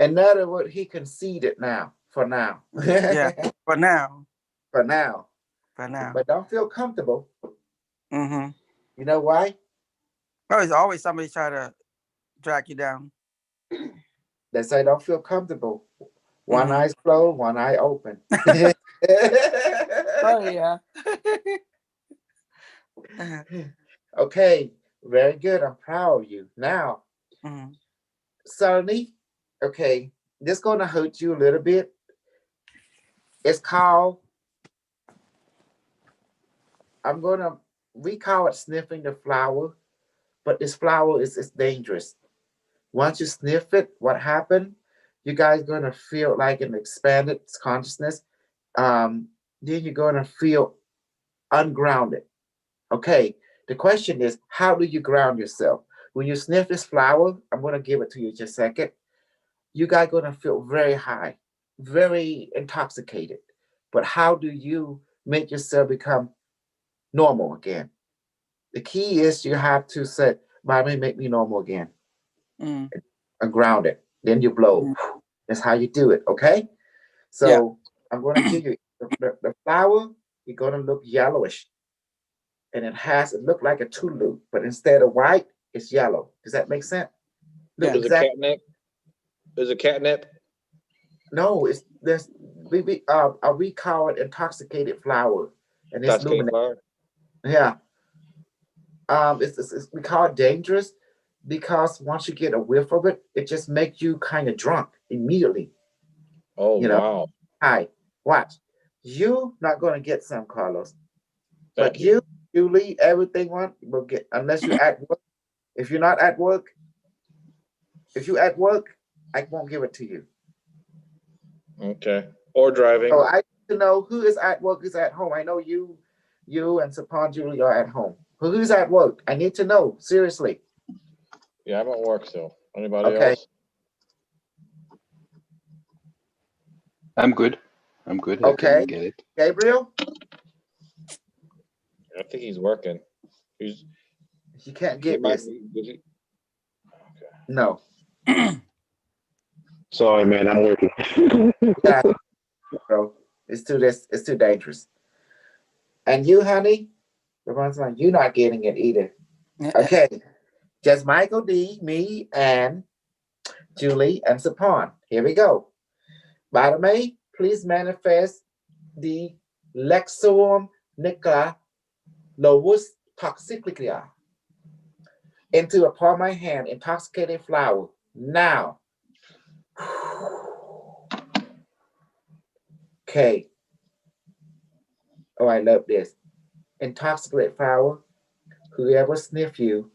In other words, he conceded now. For now. Yeah, for now. For now. For now. But don't feel comfortable. Mm-hmm. You know why? Oh, there's always somebody trying to drag you down. They say don't feel comfortable. One eye's closed, one eye open. Oh yeah. Okay, very good. I'm proud of you. Now, Sonny, okay, this gonna hurt you a little bit. It's called, we call it sniffing the flower, but this flower is dangerous. Once you sniff it, what happened? You guys gonna feel like an expanded consciousness. Then you're gonna feel ungrounded. Okay, the question is, how do you ground yourself? When you sniff this flower, I'm gonna give it to you just a second. You guys gonna feel very high, very intoxicated. But how do you make yourself become normal again? The key is you have to say, "Mommy, make me normal again," and ground it. Then you blow. That's how you do it. Okay. So I'm going to give you the flower. You're going to look yellowish, and it look like a tulip, but instead of white, it's yellow. Does that make sense? Is it catnip? Is it catnip? No, it's this. We call it intoxicated flower, and it's intoxicated flower. Yeah. We call it dangerous. because once you get a whiff of it, it just makes you kind of drunk immediately. Oh, You know, wow. hi, watch. You not going to get some, Carlos, Thank but you. you leave everything one will get unless you're at work. If you're not at work, if you at work, I won't give it to you. Okay. Or driving. So I need to know who is at work, who's at home. I know you and Sapon Julie are at home. Who's at work? I need to know, seriously. Yeah, I'm at work still. Anybody Okay. else? I'm good. I Okay. can get it. Gabriel? I think he's working. He's You can't he get might this. be busy. Okay. No. Sorry, man, I'm working. Yeah, bro. It's too dangerous. And you, honey, you're not getting it either. Okay. Just Michael D, me, and Julie, and Sapon. Here we go. Barame, please manifest the Lexuum Nicola Lovus Toxiclia into a palm of my hand, intoxicating flower. Now. Okay. Oh, I love this. Intoxicate flower. Whoever sniff you,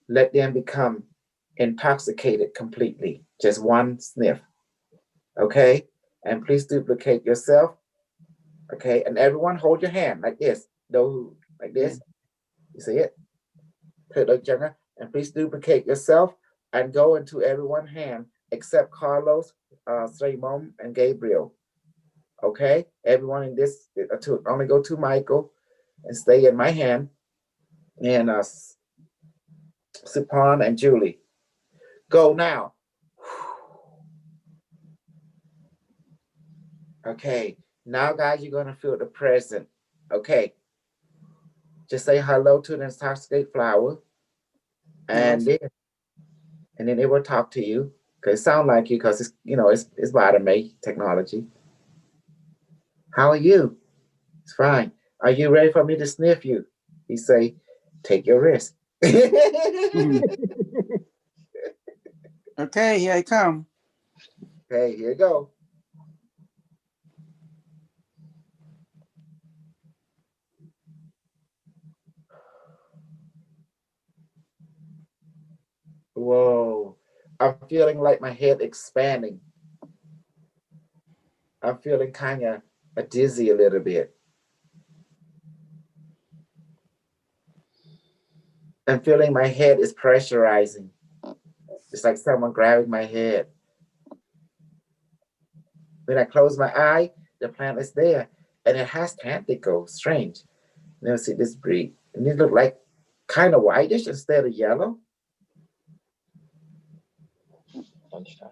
let them become intoxicated completely. Just one sniff. Okay? And please duplicate yourself. Okay? And everyone hold your hand like this. Those like this. You see it? Put it like, and please duplicate yourself and go into everyone's hand except Carlos, Raymond, and Gabriel. Okay? Everyone in this, only go to Michael and stay in my hand. And Sapon and Julie. Go now. Okay. Now, guys, you're going to feel the present. Okay. Just say hello to the intoxicated flower. And then they will talk to you. Because it sounds like you, because it's bottom-mate technology. How are you? It's fine. Are you ready for me to sniff you? He say, take your risk. Okay, here I come. Okay, here you go. Whoa. I'm feeling like my head expanding. I'm feeling kind of dizzy a little bit. I'm feeling my head is pressurizing. It's like someone grabbing my head. When I close my eye, the plant is there. And it has tentacles. Strange. Never see this breed. And it look like kind of whitish instead of yellow. Lunchtime.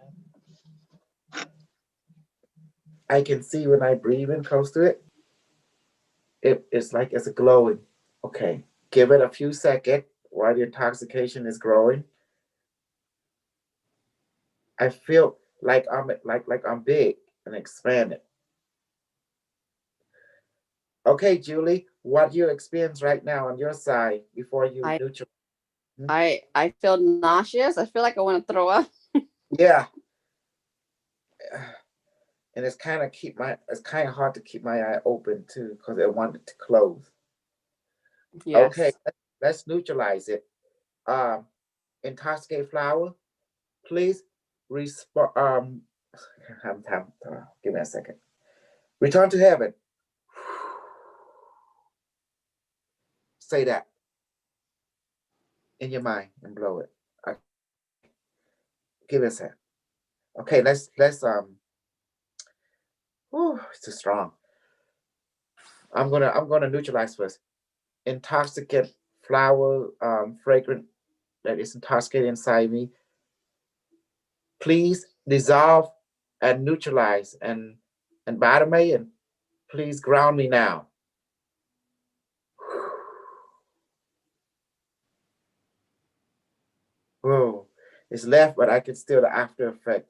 I can see when I breathe in close to it. It's like it's glowing. Okay. Give it a few seconds while the intoxication is growing. I feel like I'm big and expanded. Okay, Julie, what you experience right now on your side before you neutral? I feel nauseous. I feel like I want to throw up. Yeah. And it's kind of hard to keep my eye open too because I want it to close. Yes. Okay, let's neutralize it. Intoxicated flower, please respond. Give me a second. Return to heaven. Say that in your mind and blow it. Give it a second. Okay, let's it's too strong. I'm gonna neutralize first. Intoxicant flower, fragrant that is intoxicated inside me. Please dissolve and neutralize and bottom me and please ground me now. Whoa, it's left, but I can still the after effect.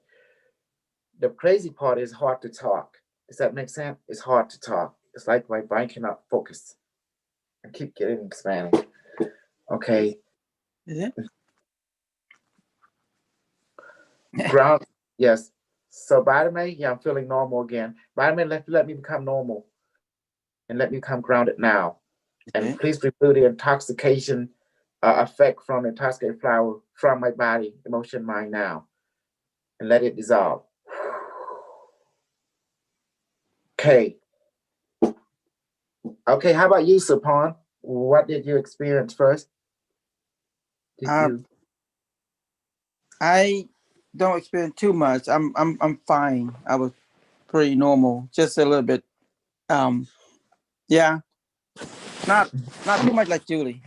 The crazy part is hard to talk. Does that make sense? It's hard to talk. It's like my brain cannot focus. I keep getting expanding. Okay. Is it? Ground, yes. So Vitamin, yeah, I'm feeling normal again. Vitamin, let me become normal and let me become grounded now. And Okay. please remove the intoxication effect from intoxicated flower from my body, emotion, mind now, and let it dissolve. Okay. Okay, how about you, Sapon? What did you experience first? Did Uh, you? I don't experience too much. I'm fine. I was pretty normal, just a little bit. Um, yeah, not too much like Julie.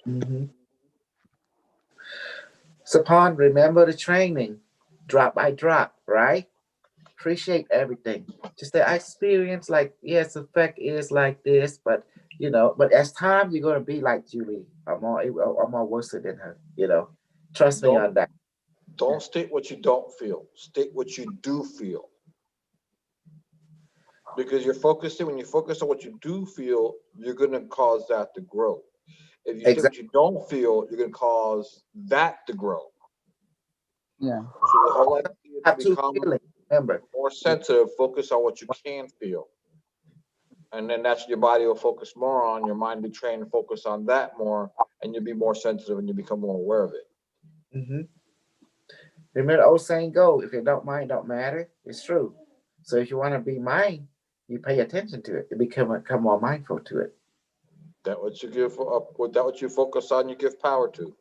Mm-hmm. Sapon, remember the training, drop by drop, right? Appreciate everything. Just that I experience like, yes, effect is like this, but but as time you're gonna be like Julie. I'm more worse than her, Trust me Don't on that. don't state what you don't feel. State what you do feel. Because when you focus on what you do feel, you're gonna cause that to grow. If you state what Exactly. you don't feel, you're gonna cause that to grow. Yeah. So the whole idea is to Have two become feelings. Remember. more sensitive, focus on what you can feel. And then that's what your body will focus more on, your mind will be trained to focus on that more, and you'll be more sensitive and you become more aware of it. Hmm. Remember the old saying go, if you don't mind, don't matter. It's true. So if you want to be mind, you pay attention to it. You become more mindful to it. That what you give up with that what you focus on, you give power to.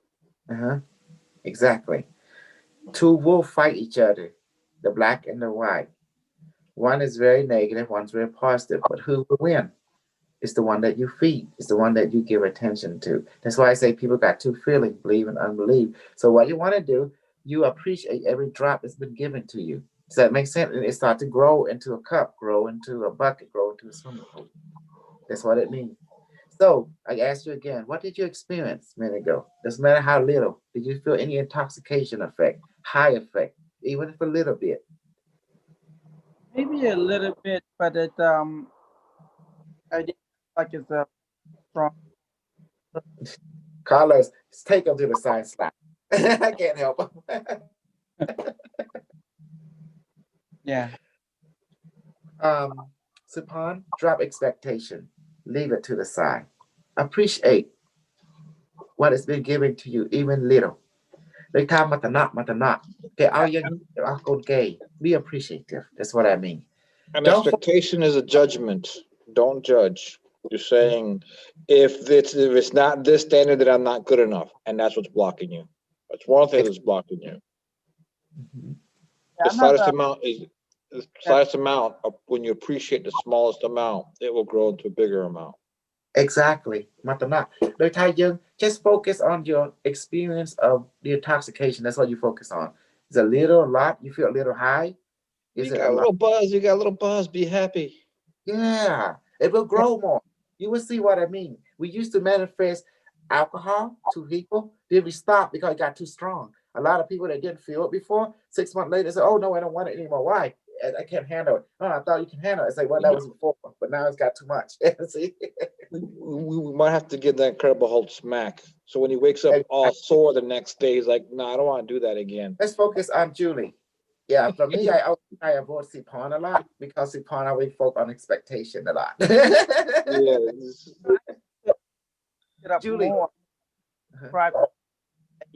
Uh-huh. Exactly. Two will fight each other, the black and the white. One is very negative, one's very positive. But who will win? It's the one that you feed. It's the one that you give attention to. That's why I say people got two feelings, believe and unbelieve. So what you want to do, you appreciate every drop that's been given to you. Does that make sense? And it start to grow into a cup, grow into a bucket, grow into a swimming pool. That's what it means. So I asked you again, what did you experience a minute ago? Doesn't matter how little. Did you feel any intoxication effect, high effect, even if a little bit? Maybe a little bit, but I didn't like it's strong. Carlos, take them to the science lab. I can't help them. Yeah. um, Supan, drop expectation. Leave it to the side. Appreciate what has been given to you, even little. They call matana. Okay, all young are called gay. Be appreciative. That's what I mean. An Don't expectation is a judgment. Don't judge. You're saying if it's not this standard, then I'm not good enough, and that's what's blocking you. That's one thing that's blocking you. Mhm. Yeah, The I'm not slightest amount is the that slightest amount of when you appreciate the smallest amount, it will grow into a bigger amount. Exactly. Matana. Look, Tai Young, just focus on your experience of the intoxication. That's what you focus on. Is it a little, a lot? You feel a little high? Is You it a got a lot? little buzz. You got a little buzz. Be happy. Yeah, it will grow more. You will see what I mean. We used to manifest alcohol to people, then we stopped because it got too strong. A lot of people that didn't feel it before, 6 months later, say, "Oh no, I don't want it anymore. Why? I can't handle it." Oh, I thought you can handle it. I say, "Well, that was before, but now it's got too much." See? We might have to give that Incredible Hulk smack. So when he wakes up all sore the next day, he's like, "No, I don't want to do that again." Let's focus on Julie. Yeah, for me, I avoid Sipon a lot because Sipon always focus on expectation a lot. Yeah, get up Julie, more uh-huh. private.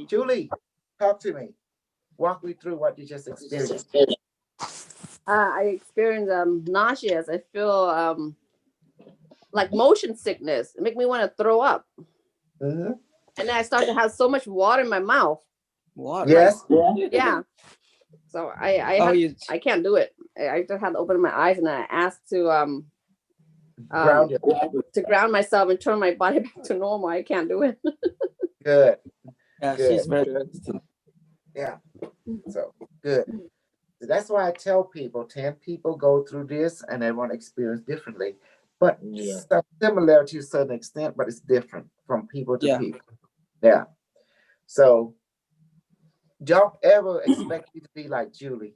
Julie, talk to me. Walk me through what you just experienced. I experience nauseous. I feel like motion sickness. It make me want to throw up. Mm-hmm. And then I start to have so much water in my mouth. Water. Like, Yes. yeah. So Oh, you. I can't do it. I just had to open my eyes and I asked Ground you. to ground myself and turn my body back to normal. I can't do it. Good. Yeah, Good. she's very. Yeah. So good. So that's why I tell people 10 people go through this and everyone experience differently. But yeah. some similar to a certain extent, but it's different from people to Yeah. people. Yeah. So don't ever expect you to be like Julie.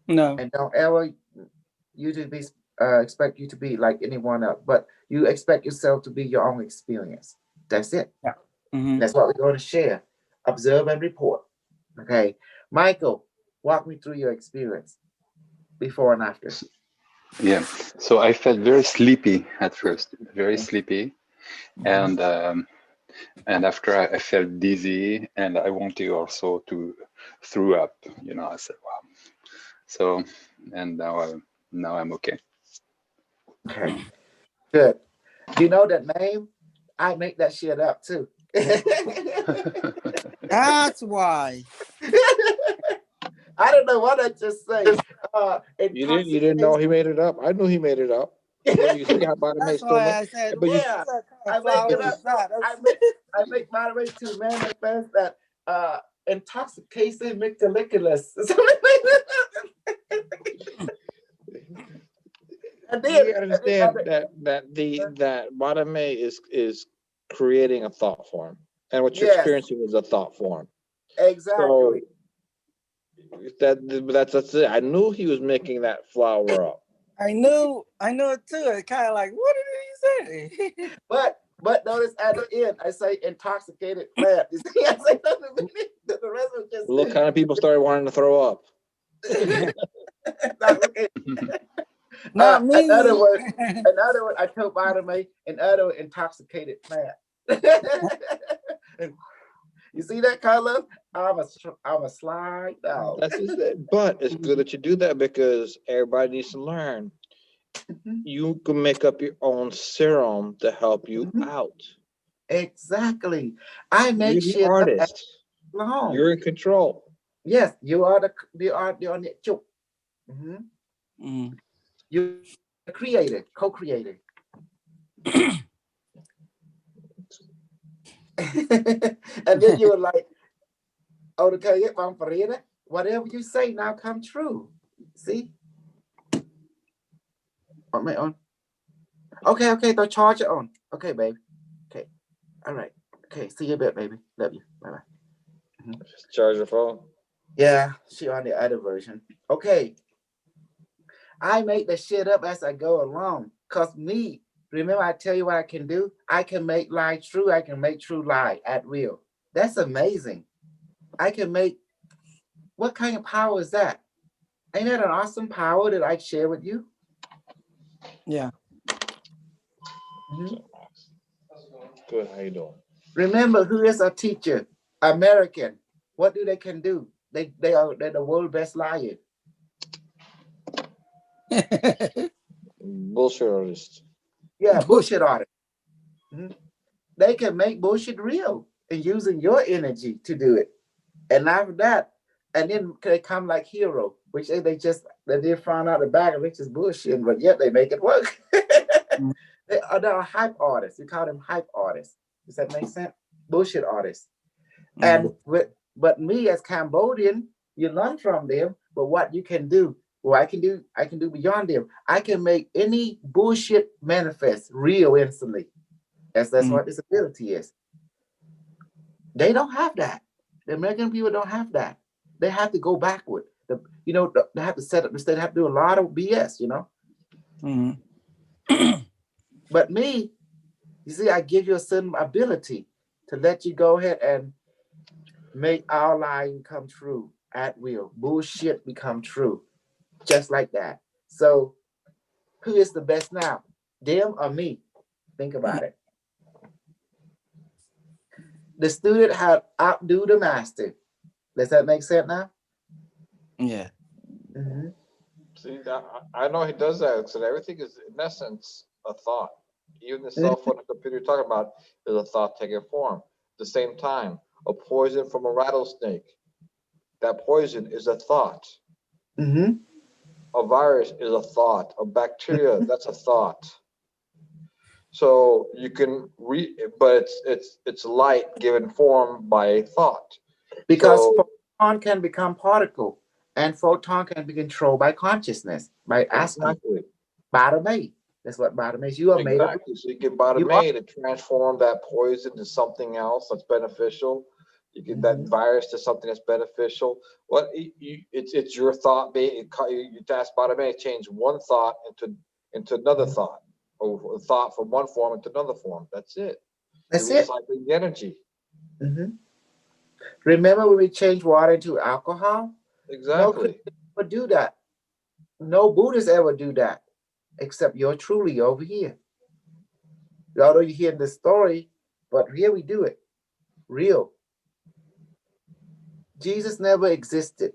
No. And don't ever you to be expect you to be like anyone else. But you expect yourself to be your own experience. That's it. Yeah. Mm-hmm. That's what we're going to share. observe and report. Okay, Michael, walk me through your experience before and after. Yeah. So I felt very sleepy at first, very sleepy, Mhm. and after I felt dizzy, and I wanted also to throw up. You know, I said, wow. So, and now I'm okay. Okay, good. Do you know that name? I make that shit up too. That's why. I don't know what I just say. You didn't know he made it up. I knew he made it up. But you see how Bottom That's still why make. I said, But you what Yeah, kind I of make flower it is up. No, that? I make moderate to manifest that intoxication mictoliculus. And then you understand that Bottom is creating a thought form, and what you're yes, experiencing is a thought form. So exactly. that's it. I knew he was making that flower up. I knew it too. It's kind of like, what did he say? But notice at the end I say intoxicated plant. You see, I say nothing. The rest of it Look, kind of people started wanting to throw up. just okay. Not me. In other words, I told Vitamin, in other words, intoxicated plant. You see that color? I'm a slide dog. That's just it. But it's good that you do that because everybody needs to learn. You can make up your own serum to help you out. Exactly. I You're make the shit up as artist. long. You're in control. Yes, you are the choke. You created, co-created. And then you were like, oh, okay, I'm Farida. Whatever you say now come true. See? Oh, my on. Okay, the charger on. Okay, baby. Okay. All right. Okay, see you a bit, baby. Love you. Bye-bye. Charge your phone. Yeah, she on the other version. Okay. I make the shit up as I go along. Cause me, remember I tell you what I can do? I can make lie true. I can make true lie at will. That's amazing. I can make, what kind of power is that? Ain't that an awesome power that I share with you? Yeah. Good. How you doing? Remember, who is a teacher? American. What do they can do? They're the world best liar. Bullshit artist. Yeah, bullshit artist. They can make bullshit real and using your energy to do it. And after that, and then they come like hero, which they found out the bag of it is bullshit, but yet they make it work. They're hype artists. We call them hype artists. Does that make sense? Bullshit artists. And but me as Cambodian, you learn from them. But what you can do, I can do beyond them. I can make any bullshit manifest real instantly. That's what this ability is. They don't have that. The American people don't have that. They have to go backward. They have to set up. They have to do a lot of BS. But me, you see, I give you a certain ability to let you go ahead and make our line come true at will. Bullshit become true, just like that. So, who is the best now? Them or me? Think about it. The student had outdo the master. Does that make sense now? Yeah. See, I know he does that. So everything is, in essence, a thought. Even the cell phone and computer you're talking about is a thought taking form. At the same time, a poison from a rattlesnake, that poison is a thought. A virus is a thought. A bacteria, that's a thought. So you can but it's light given form by a thought. Because So photon can become particle, and photon can be controlled by consciousness, by asking. exactly. Bottom. That's what bottom is. You are made of. Exactly. So you get bottom A to transform that poison to something else that's beneficial. You get that virus to something that's beneficial. It's your thought. You task bottom A change one thought into another thought, or a thought from one form into another form. That's it. That's You're it. recycling the energy. Remember when we changed water into alcohol? No Exactly. Christian would do that. No Buddhists ever do that, except you're truly over here. Although you hear the story, but here we do it. Real. Jesus never existed.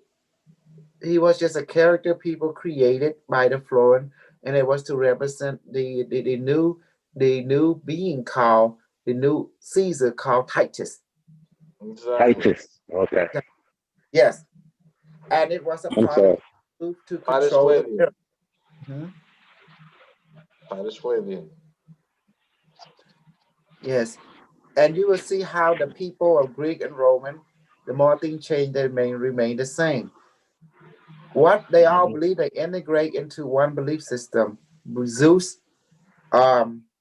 He was just a character people created by the throne, and it was to represent the new being called the new Caesar called Titus. Exactly. Titus. Okay. Yes, and it was a I'm part of sorry. to Titus control the Flavian. earth. Mhm. Titus Flavian. Yes, and you will see how the people of Greek and Roman, the more things change, they may remain the same. What they all Mhm. believe, they integrate into one belief system. Zeus,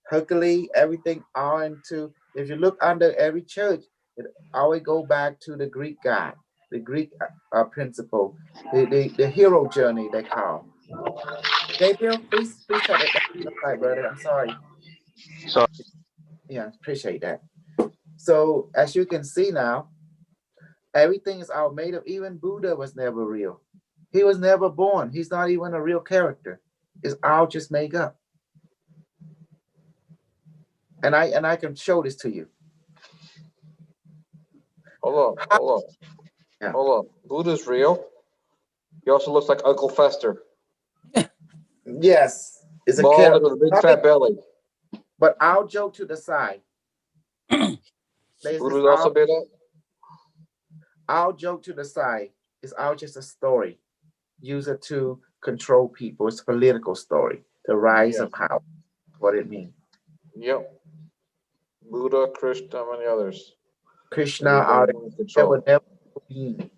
Hercules, everything all into. If you look under every church, it always go back to the Greek god, the Greek principle, the hero journey they call. Gabriel, please shut it down. Sorry, brother. I'm sorry. So Yeah, appreciate that. So as you can see now, everything is all made up. Even Buddha was never real. He was never born. He's not even a real character. It's all just made up. And I can show this to you. Hold on. Yeah. Hold on. Buddha's real. He also looks like Uncle Fester. Yes, it's a Bald character. and with a big fat belly. But I'll joke to the side. There's this Buddha's also made up. I'll joke to the side. It's all just a story. Use it to control people. It's a political story. The rise Yeah. of power. What it means. Yep. Buddha, Krishna, many others. Krishna Everything are mind there will control. never be.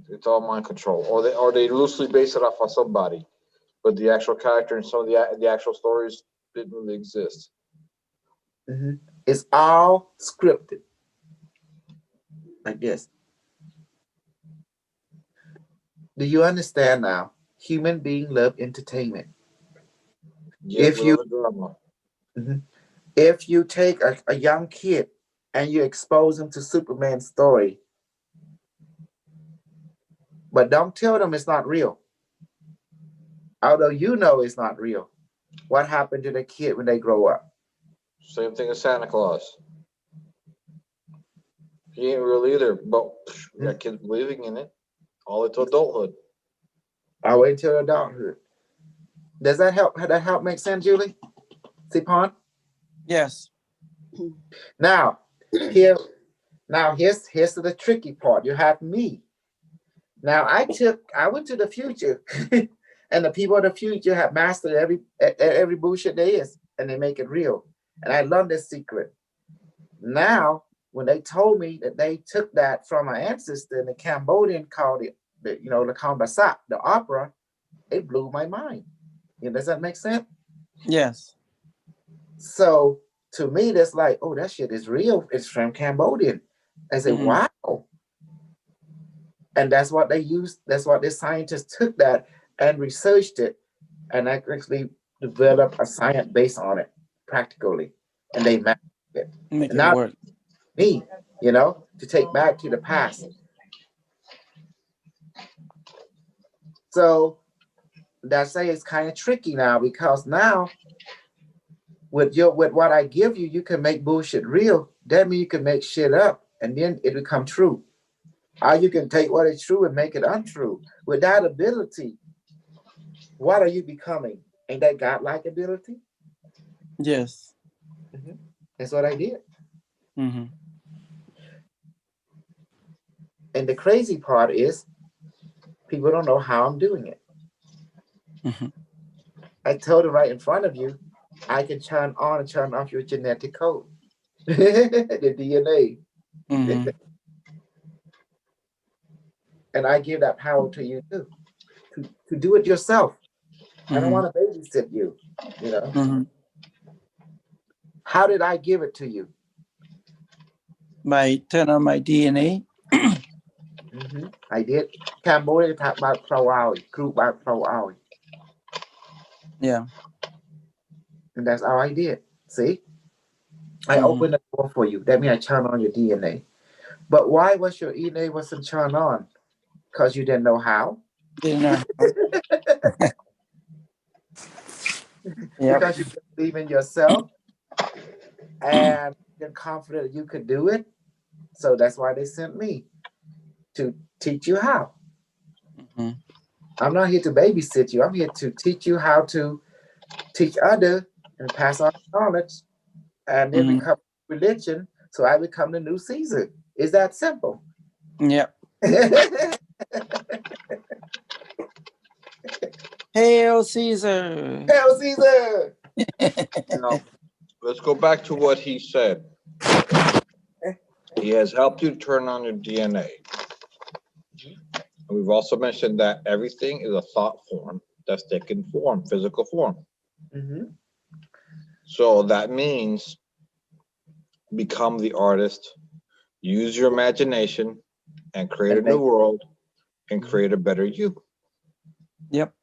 It's all mind control. Or they loosely base it off of somebody. But the actual character and some of the actual stories didn't really exist. Mhm. It's all scripted. Like this. Do you understand now? Human beings love entertainment. Yep, If we you love the drama. Mhm. If you take a young kid and you expose them to Superman's story, but don't tell them it's not real, although you know it's not real, what happened to the kid when they grow up? Same thing as Santa Claus. He ain't real either, but we got kids believing in it all into adulthood. I'll wait until adulthood. Does that help? That help make sense, Julie? Sipon? Yes. Now, here, here's the tricky part. You have me. Now I went to the future, and the people of the future have mastered every bullshit there is, and they make it real. And I learned this secret. Now, when they told me that they took that from my ancestor in the Cambodian called it, the Kambasat, the opera, it blew my mind. Does that make sense? Yes. So to me, that's like, oh, that shit is real. It's from Cambodian. I said, Mhm. wow. And that's what they used. That's what the scientists took that and researched it and actually developed a science based on it practically. And they mapped it. Make And it now work. me, to take back to the past. So that say it's kind of tricky now because now with what I give you, you can make bullshit real. That means you can make shit up and then it become true. Or you can take what is true and make it untrue. With that ability, what are you becoming? Ain't that godlike ability? Yes. Mhm. That's what I did. Hmm. And the crazy part is people don't know how I'm doing it. Hmm. I told them right in front of you, I can turn on and turn off your genetic code, the DNA. Hmm. And I give that power to you too, to do it yourself. I don't Hmm. want to babysit you. Hmm. How did I give it to you? By turn on my DNA. I did. Cambodia talk about Prawawi, group by Prawawi. Yeah. And that's how I did. See? I Hmm. opened the door for you. That means I turn on your DNA. But why was your DNA wasn't turned on? Because you didn't know how. Didn't know. Yep. Because you didn't believe in yourself and you're confident you could do it. So that's why they sent me to teach you how. Mhm. I'm not here to babysit you. I'm here to teach you how to teach others and pass on knowledge and then Mhm. become religion. So I become the new Caesar. Is that simple? Yep. Hail Caesar. Hell, Caesar. Now, let's go back to what he said. He has helped you turn on your DNA. And we've also mentioned that everything is a thought form that's taken form, physical form. Mm-hmm. So that means become the artist, use your imagination, and create a And new make world and create a better you. Yep.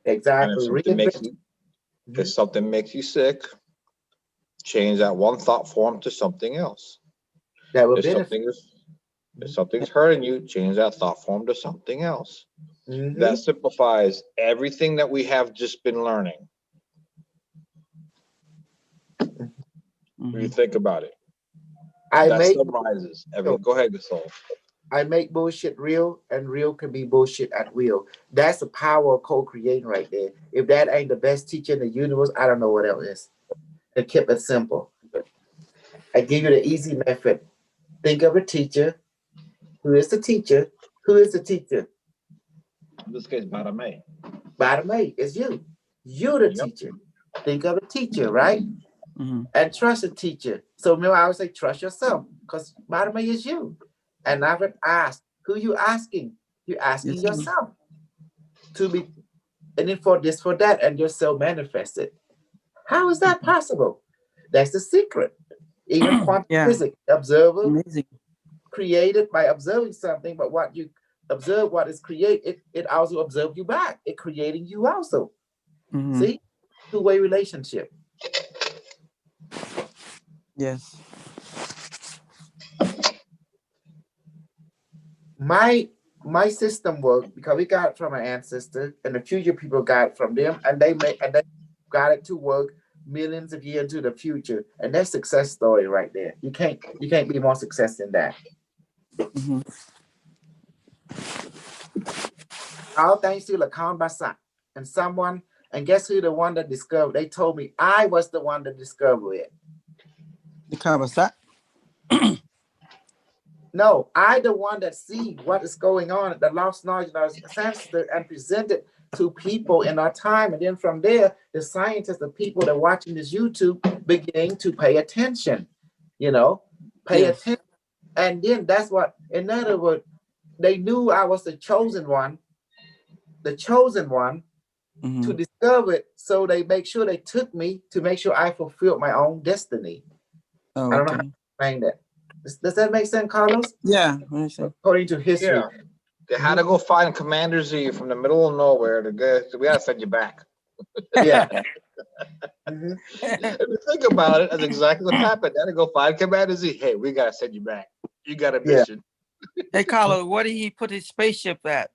And exactly reinvent. if something makes you sick, change that one thought form to something else. That will If benefit. something's hurting you, change that thought form to something else. Mm-hmm. That simplifies everything that we have just been learning. When you Mhm. think about it, I that make summarizes everything. Go ahead, Gasol. I make bullshit real, and real can be bullshit at will. That's the power of co-creating right there. If that ain't the best teacher in the universe, I don't know what else is. And keep it simple. I give you the easy method. Think of a teacher. Who is the teacher? Who is the teacher? In this case, Barame. Bottom eight is you. You the Yep. teacher. Think of a teacher, right? Mhm. And trust a teacher. So remember, I always say trust yourself because bottom eight is you. And I would ask, who you asking? You asking Yes, sir. yourself to be, and then for this, for that, and yourself manifested. How is that Mhm. possible? That's the secret. Even quantum Yeah. physics, observer Amazing. created by observing something, but what you observe, what is created, it also observes you back. It creating you also. Mhm. See, two-way relationship. Yes. My system worked because we got it from our ancestor, and the future people got it from them, and they got it to work millions of years into the future, and that's success story right there. You can't be more success than that. Mhm. All thanks to Lacan Basa and someone, and guess who the one that discovered? They told me I was the one that discovered it. The conversation. No, I the one that see what is going on, the lost knowledge of our ancestors, and present it to people in our time. And then from there, the scientists, the people that are watching this YouTube, beginning to pay attention. Pay Yes. attention. And then that's what, in other words, they knew I was the chosen one to Mhm. discover it. So they make sure they took me to make sure I fulfilled my own destiny. Oh, I don't know how to okay. explain that. Does that make sense, Carlos? Yeah. What do you say? According to history. Yeah. They had to Mhm. go find Commander Z from the middle of nowhere to get. So we gotta send you back. Yeah. Mhm. If you think about it, that's exactly what happened. They had to go find Commander Z. Hey, we gotta send you back. You got a Yeah. mission. Hey, Carlo, where did he put his spaceship at?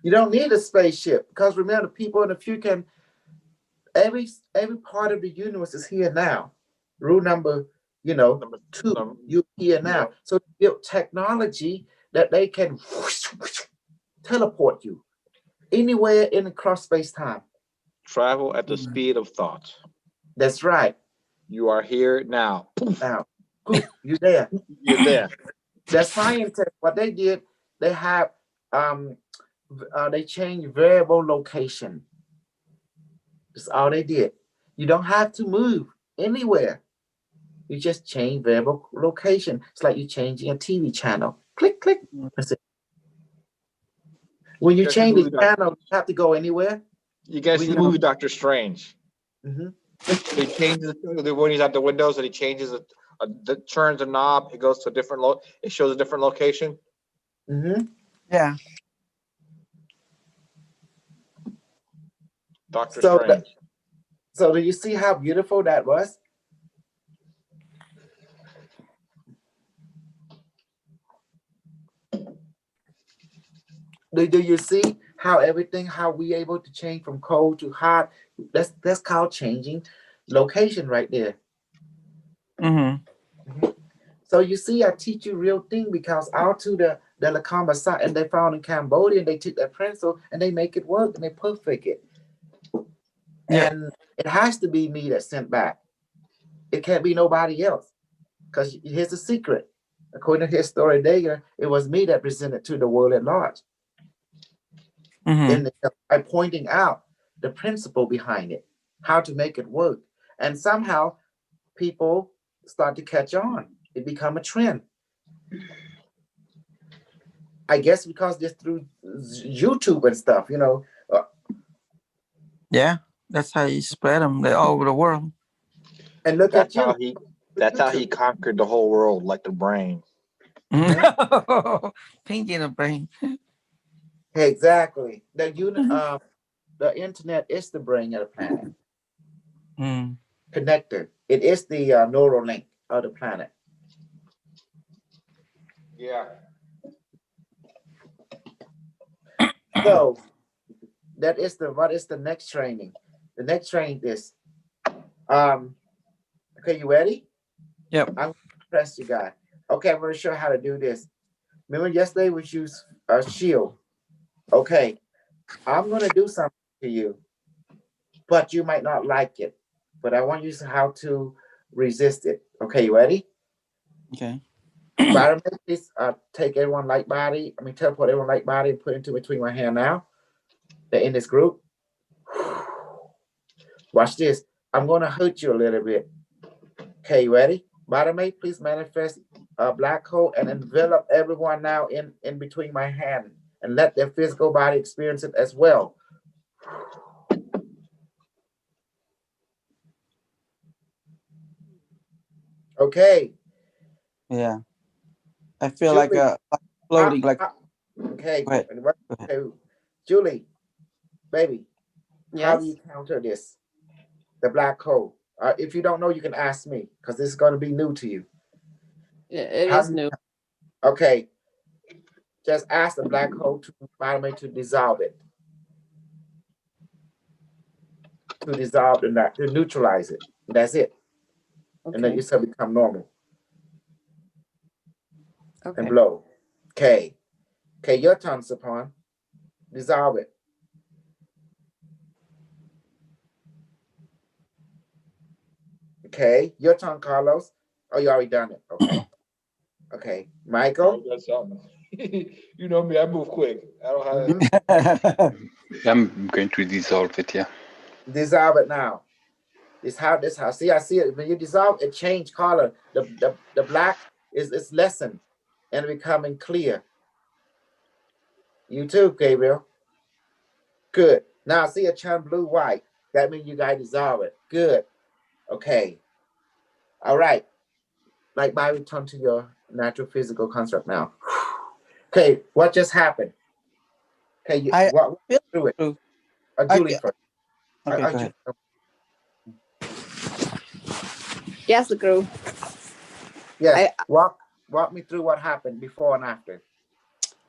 You don't need a spaceship because remember, people in the future can every part of the universe is here now. Rule number, Number, two, number, you here yeah. now. So they built technology that they can teleport you anywhere in across space time. Travel at the Mhm. speed of thought. That's right. You are here now. Now, poof, you there. You're there. The scientists, what they did, they have they changed variable location. That's all they did. You don't have to move anywhere. You just change variable location. It's like you changing a TV channel. Click, click. That's it. When you You guys see the change the movie channel, you have to go anywhere. You guys We see the know. movie Doctor Strange? Mhm. He changes when he's at the windows and he changes it, turns a knob. It goes to a different It shows a different location. Mhm. Yeah. Doctor So, Strange. so do you see how beautiful that was? Do you see how everything, how we able to change from cold to hot? That's called changing location right there. So you see, I teach you real thing because out to the Lakamba side, and they found in Cambodia, and they took that pencil and they make it work and they perfect it. Yeah. And it has to be me that sent back. It can't be nobody else. Because here's the secret. According to his story there, it was me that presented to the world at large. And by pointing out the principle behind it, how to make it work. And somehow people start to catch on. It become a trend. I guess because just through YouTube and stuff, you know. Yeah, that's how you spread them all over the world. And look That's at you. That's how he conquered the whole world, like the brain. Pinky in the brain. Exactly. The internet is the brain of the planet. Connector. It is the neural link of the planet. Yeah. So that is what is the next training? The next training is okay, you ready? Yep. I'm gonna press you guys. Okay, I'm gonna show you how to do this. Remember yesterday we used a shield. Okay, I'm gonna do something to you, but you might not like it. But I want you to how to resist it. Okay, you ready? Okay. Bottom please take everyone like body. I mean teleport everyone like body and put into between my hand now. They're in this group. Watch this. I'm gonna hurt you a little bit. Okay, you ready? Bottom please manifest a black hole and envelop everyone now in between my hand and let their physical body experience it as well. Okay. Yeah. I feel Julie, like floating, like. Okay. Go ahead. Okay. Julie, baby, Yes. how do you counter this? The black hole. If you don't know, you can ask me because this is going to be new to you. It is new. Okay. Just ask the black hole to dissolve it. To dissolve to neutralize it. That's it. Okay. And then you still become normal. Okay. And blow. Okay. Okay, your turn, Sapon. Dissolve it. Okay, your turn, Carlos. Oh, you already done it. Okay. Okay, Michael. You know me, I move quick. I don't have. I'm going to dissolve it. Yeah. Dissolve it now. This how. See, I see it. When you dissolve, it change color. The black is lessened and becoming clear. You too, Gabriel. Good. Now see it turn blue white. That means you gotta dissolve it. Good. Okay. All right. Like by return to your natural physical construct now. Okay, what just happened? Okay, walk through it. Julie first. Okay, go ahead. Yes, the group. Yes, walk me through what happened before and after.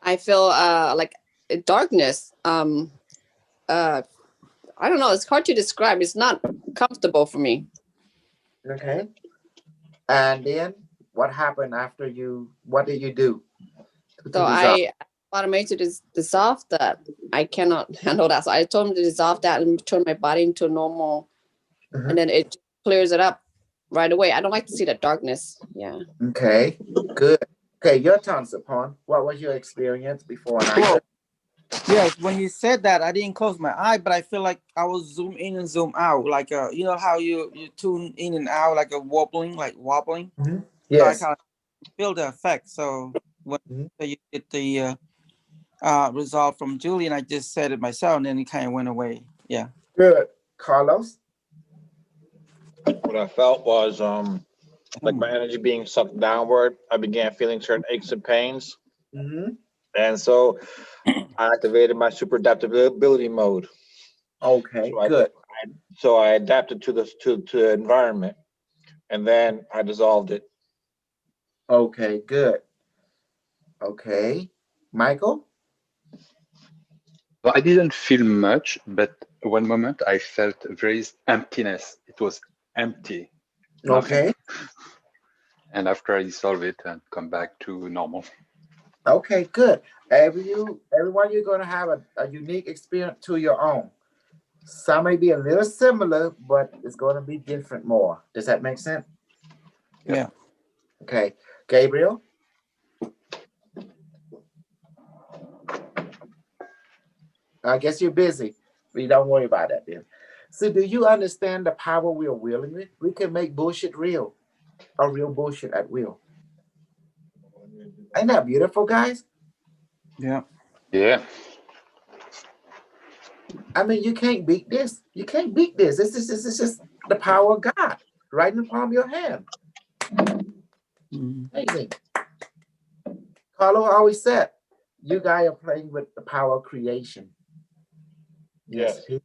I feel like darkness. I don't know. It's hard to describe. It's not comfortable for me. Okay. And then what happened after you? What did you do? So I automated to dissolve that. I cannot handle that. So I told him to dissolve that and turn my body into normal, and then it clears it up right away. I don't like to see the darkness. Yeah. Okay. Good. Okay, your turn, Sapon. What was your experience before and after? Yes, when you said that, I didn't close my eye, but I feel like I was zoom in and zoom out, like you know how you tune in and out, like a wobbling. Yes. So I kind of feel the effect. So when you get the result from Julian, I just said it myself, and then it kind of went away. Yeah. Good, Carlos. What I felt was like my energy being sucked downward. I began feeling certain aches and pains. And so I activated my super adaptability mode. Okay, good. So I adapted to the environment, and then I dissolved it. Okay, good. Okay, Michael. I didn't feel much, but one moment I felt very emptiness. It was empty, nothing. Okay. And after I dissolve it and come back to normal. Okay, good. Everyone, you're going to have a unique experience to your own. Some may be a little similar, but it's going to be different more. Does that make sense? Yep. Yeah. Okay. Gabriel, I guess you're busy. We don't worry about that then. So, do you understand the power we are wielding with? We can make bullshit real, or real bullshit at will. Ain't that beautiful, guys? Yeah. Yeah. I mean, you can't beat this. You can't beat this. This is just the power of God right in the palm of your hand. Mhm. Amazing. Carlo always said, you guys are playing with the power of creation. Yes. Yes.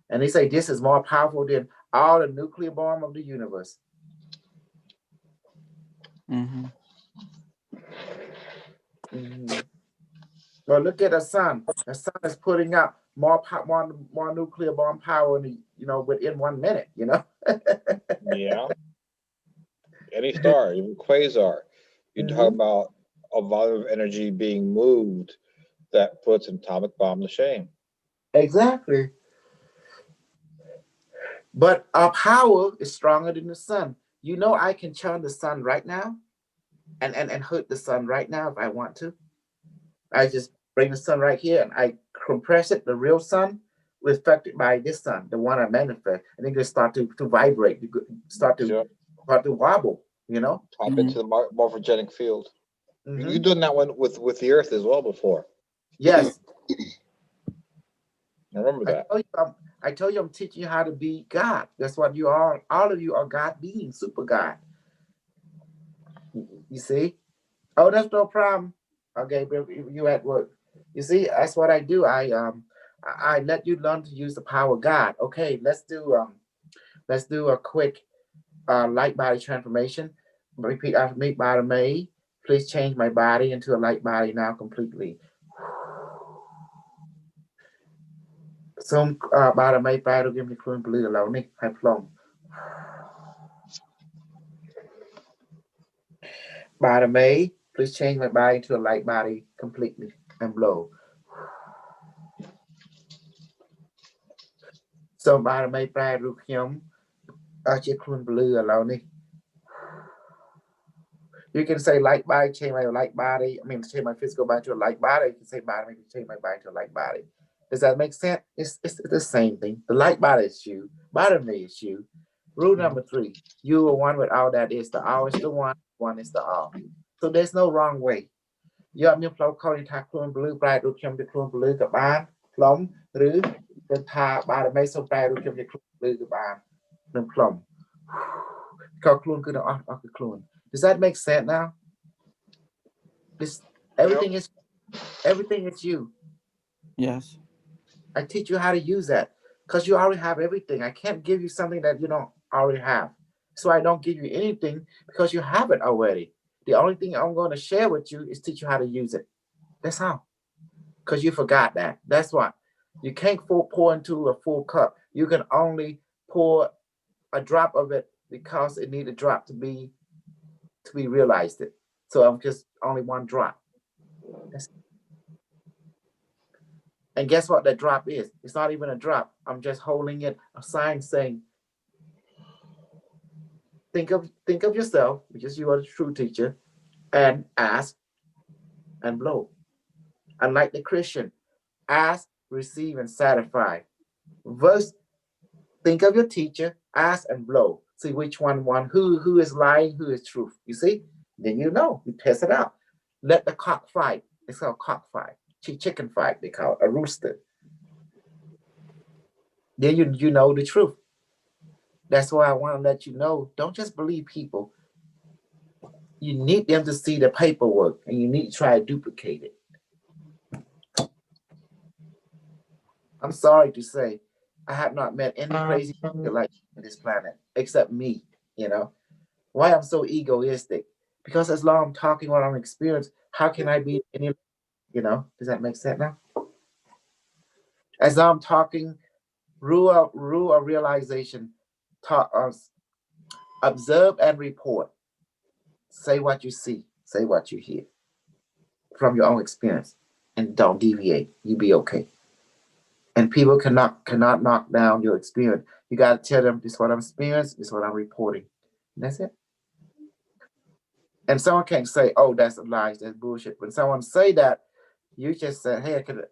And they say this is more powerful than all the nuclear bomb of the universe. Mhm. Mhm. Well, look at the sun. The sun is putting out more nuclear bomb power in within 1 minute. Yeah. Any star, even quasar. You talk Mhm. about a volume of energy being moved that puts an atomic bomb to shame. Exactly. But our power is stronger than the sun. I can turn the sun right now and hurt the sun right now if I want to. I just bring the sun right here and I compress it, the real sun, reflected by this sun, the one I manifest, and it just start to vibrate, start to So start to wobble. tap Mhm. into the morphogenic field. Hmm. You've done that one with the Earth as well before. Yes, I remember I that. told you, I told you I'm teaching you how to be God. That's what you are. All of you are God beings, super God. You see? Oh, that's no problem. Okay, but you at work. You see, that's what I do. I let you learn to use the power of God. Okay, let's do a quick light body transformation. Repeat after me, body May. Please change my body into a light body now completely. សូមបារមីប្រែរូបភាពខ្លួនពលឺឥឡូវនេះហើយផ្លុំបារមី please change my body into a light body completely and blow សូមបារមីប្រែរូបខ្ញុំឲ្យជាខ្លួនពលឺឥឡូវនេះ You can say light body, change my light body. I mean, change my physical body to a light body. You can say body, change my body to a light body. Does that make sense? It's the same thing. The light body is you. Body me is you. Rule number 3. You are one with all that is. The all is the one is the all. So there's no wrong way. យកមានផ្លូវខុសនេះថាខ្លួនពលឺប្រែរូបខ្ញុំជាខ្លួនពលឺក៏បានផ្លុំឬទៅថាបារមីសូមប្រែរូបខ្ញុំជាខ្លួនពលឺក៏បាននឹងផ្លុំក៏ខ្លួនគឺទាំងអស់គឺខ្លួន Does that make sense now? This Yep. everything is you. Yes. I teach you how to use that because you already have everything. I can't give you something that you don't already have. So I don't give you anything because you have it already. The only thing I'm going to share with you is teach you how to use it. That's how. Because you forgot that. That's why. You can't pour into a full cup. You can only pour a drop of it because it needs a drop to be realized it. So I'm just only one drop. And guess what that drop is? It's not even a drop. I'm just holding it, a sign saying, think of yourself, because you are the true teacher, and ask and blow. Unlike the Christian, ask, receive, and satisfy. Verse, think of your teacher, ask and blow. See which one who is lying, who is truth. You see? Then you test it out. Let the cock fight. It's called cock fight. Chicken fight, they call it, a rooster. Then you know the truth. That's why I want to let you know, don't just believe people. You need them to see the paperwork and you need to try to duplicate it. I'm sorry to say, I have not met any crazy people like on this planet except me. Why I'm so egoistic? Because as long as I'm talking what I'm experiencing, how can I be any? Does that make sense now? As I'm talking, rule of realization, talk, observe and report. Say what you see, say what you hear from your own experience, and don't deviate. You be okay. And people cannot knock down your experience. You got to tell them this is what I'm experiencing, this is what I'm reporting. And that's it. And someone can't say, "Oh, that's a lie, that's bullshit." When someone say that, you just say, "Hey, I can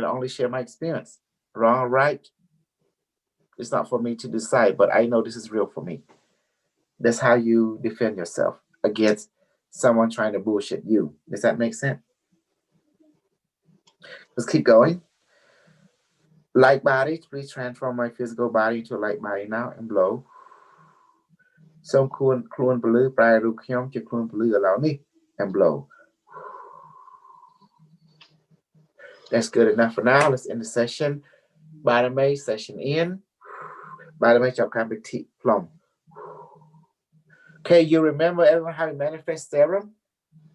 only share my experience. Wrong or right, it's not for me to decide, but I know this is real for me." That's how you defend yourself against someone trying to bullshit you. Does that make sense? Let's keep going. Light body, please transform my physical body into a light body now and blow. សូមខ្លួនពលឺប្រែរូបខ្ញុំជាខ្លួនពលឺឥឡូវនេះ and blow. That's good enough for now. Let's end the session. Bottom A, session in. Bottom A, chop big T plum. Okay, you remember everyone how to manifest serum?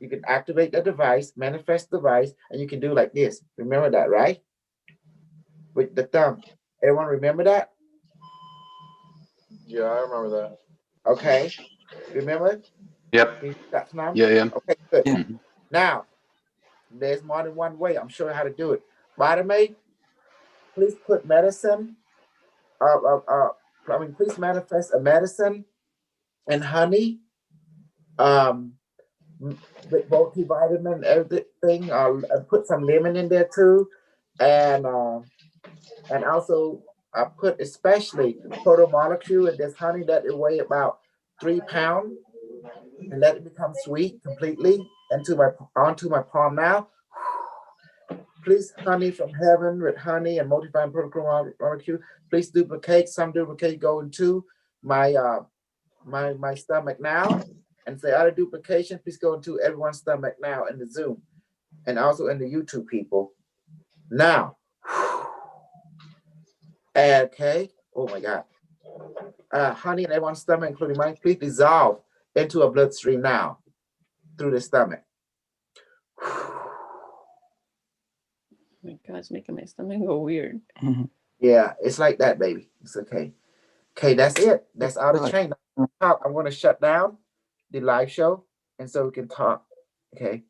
You can activate the device, manifest the device, and you can do like this. Remember that, right? With the thumb. Everyone remember that? Yeah, I remember that. Okay. Remember? Yep. Yeah. Okay, good. Yeah. Now, there's more than one way. I'm showing you how to do it. Bottom A, please put medicine. Please manifest a medicine and honey. With multivitamin, everything. Put some lemon in there too, and also I put especially protomolecule in this honey that it weigh about 3 pounds, and let it become sweet completely onto my palm now. Please, honey from heaven with honey and multivitamin protomolecule. Please duplicate. Some duplicate go into my stomach now. And say other duplication, please go into everyone's stomach now in the Zoom and also in the YouTube people. Now, okay. Oh my God. Honey in everyone's stomach, including mine, please dissolve into a bloodstream now through the stomach. Oh my God, it's making my stomach go weird. Mhm. Yeah, it's like that, baby. It's okay. Okay, that's it. That's all the train. I'm going to shut down the live show, and so we can talk. Okay.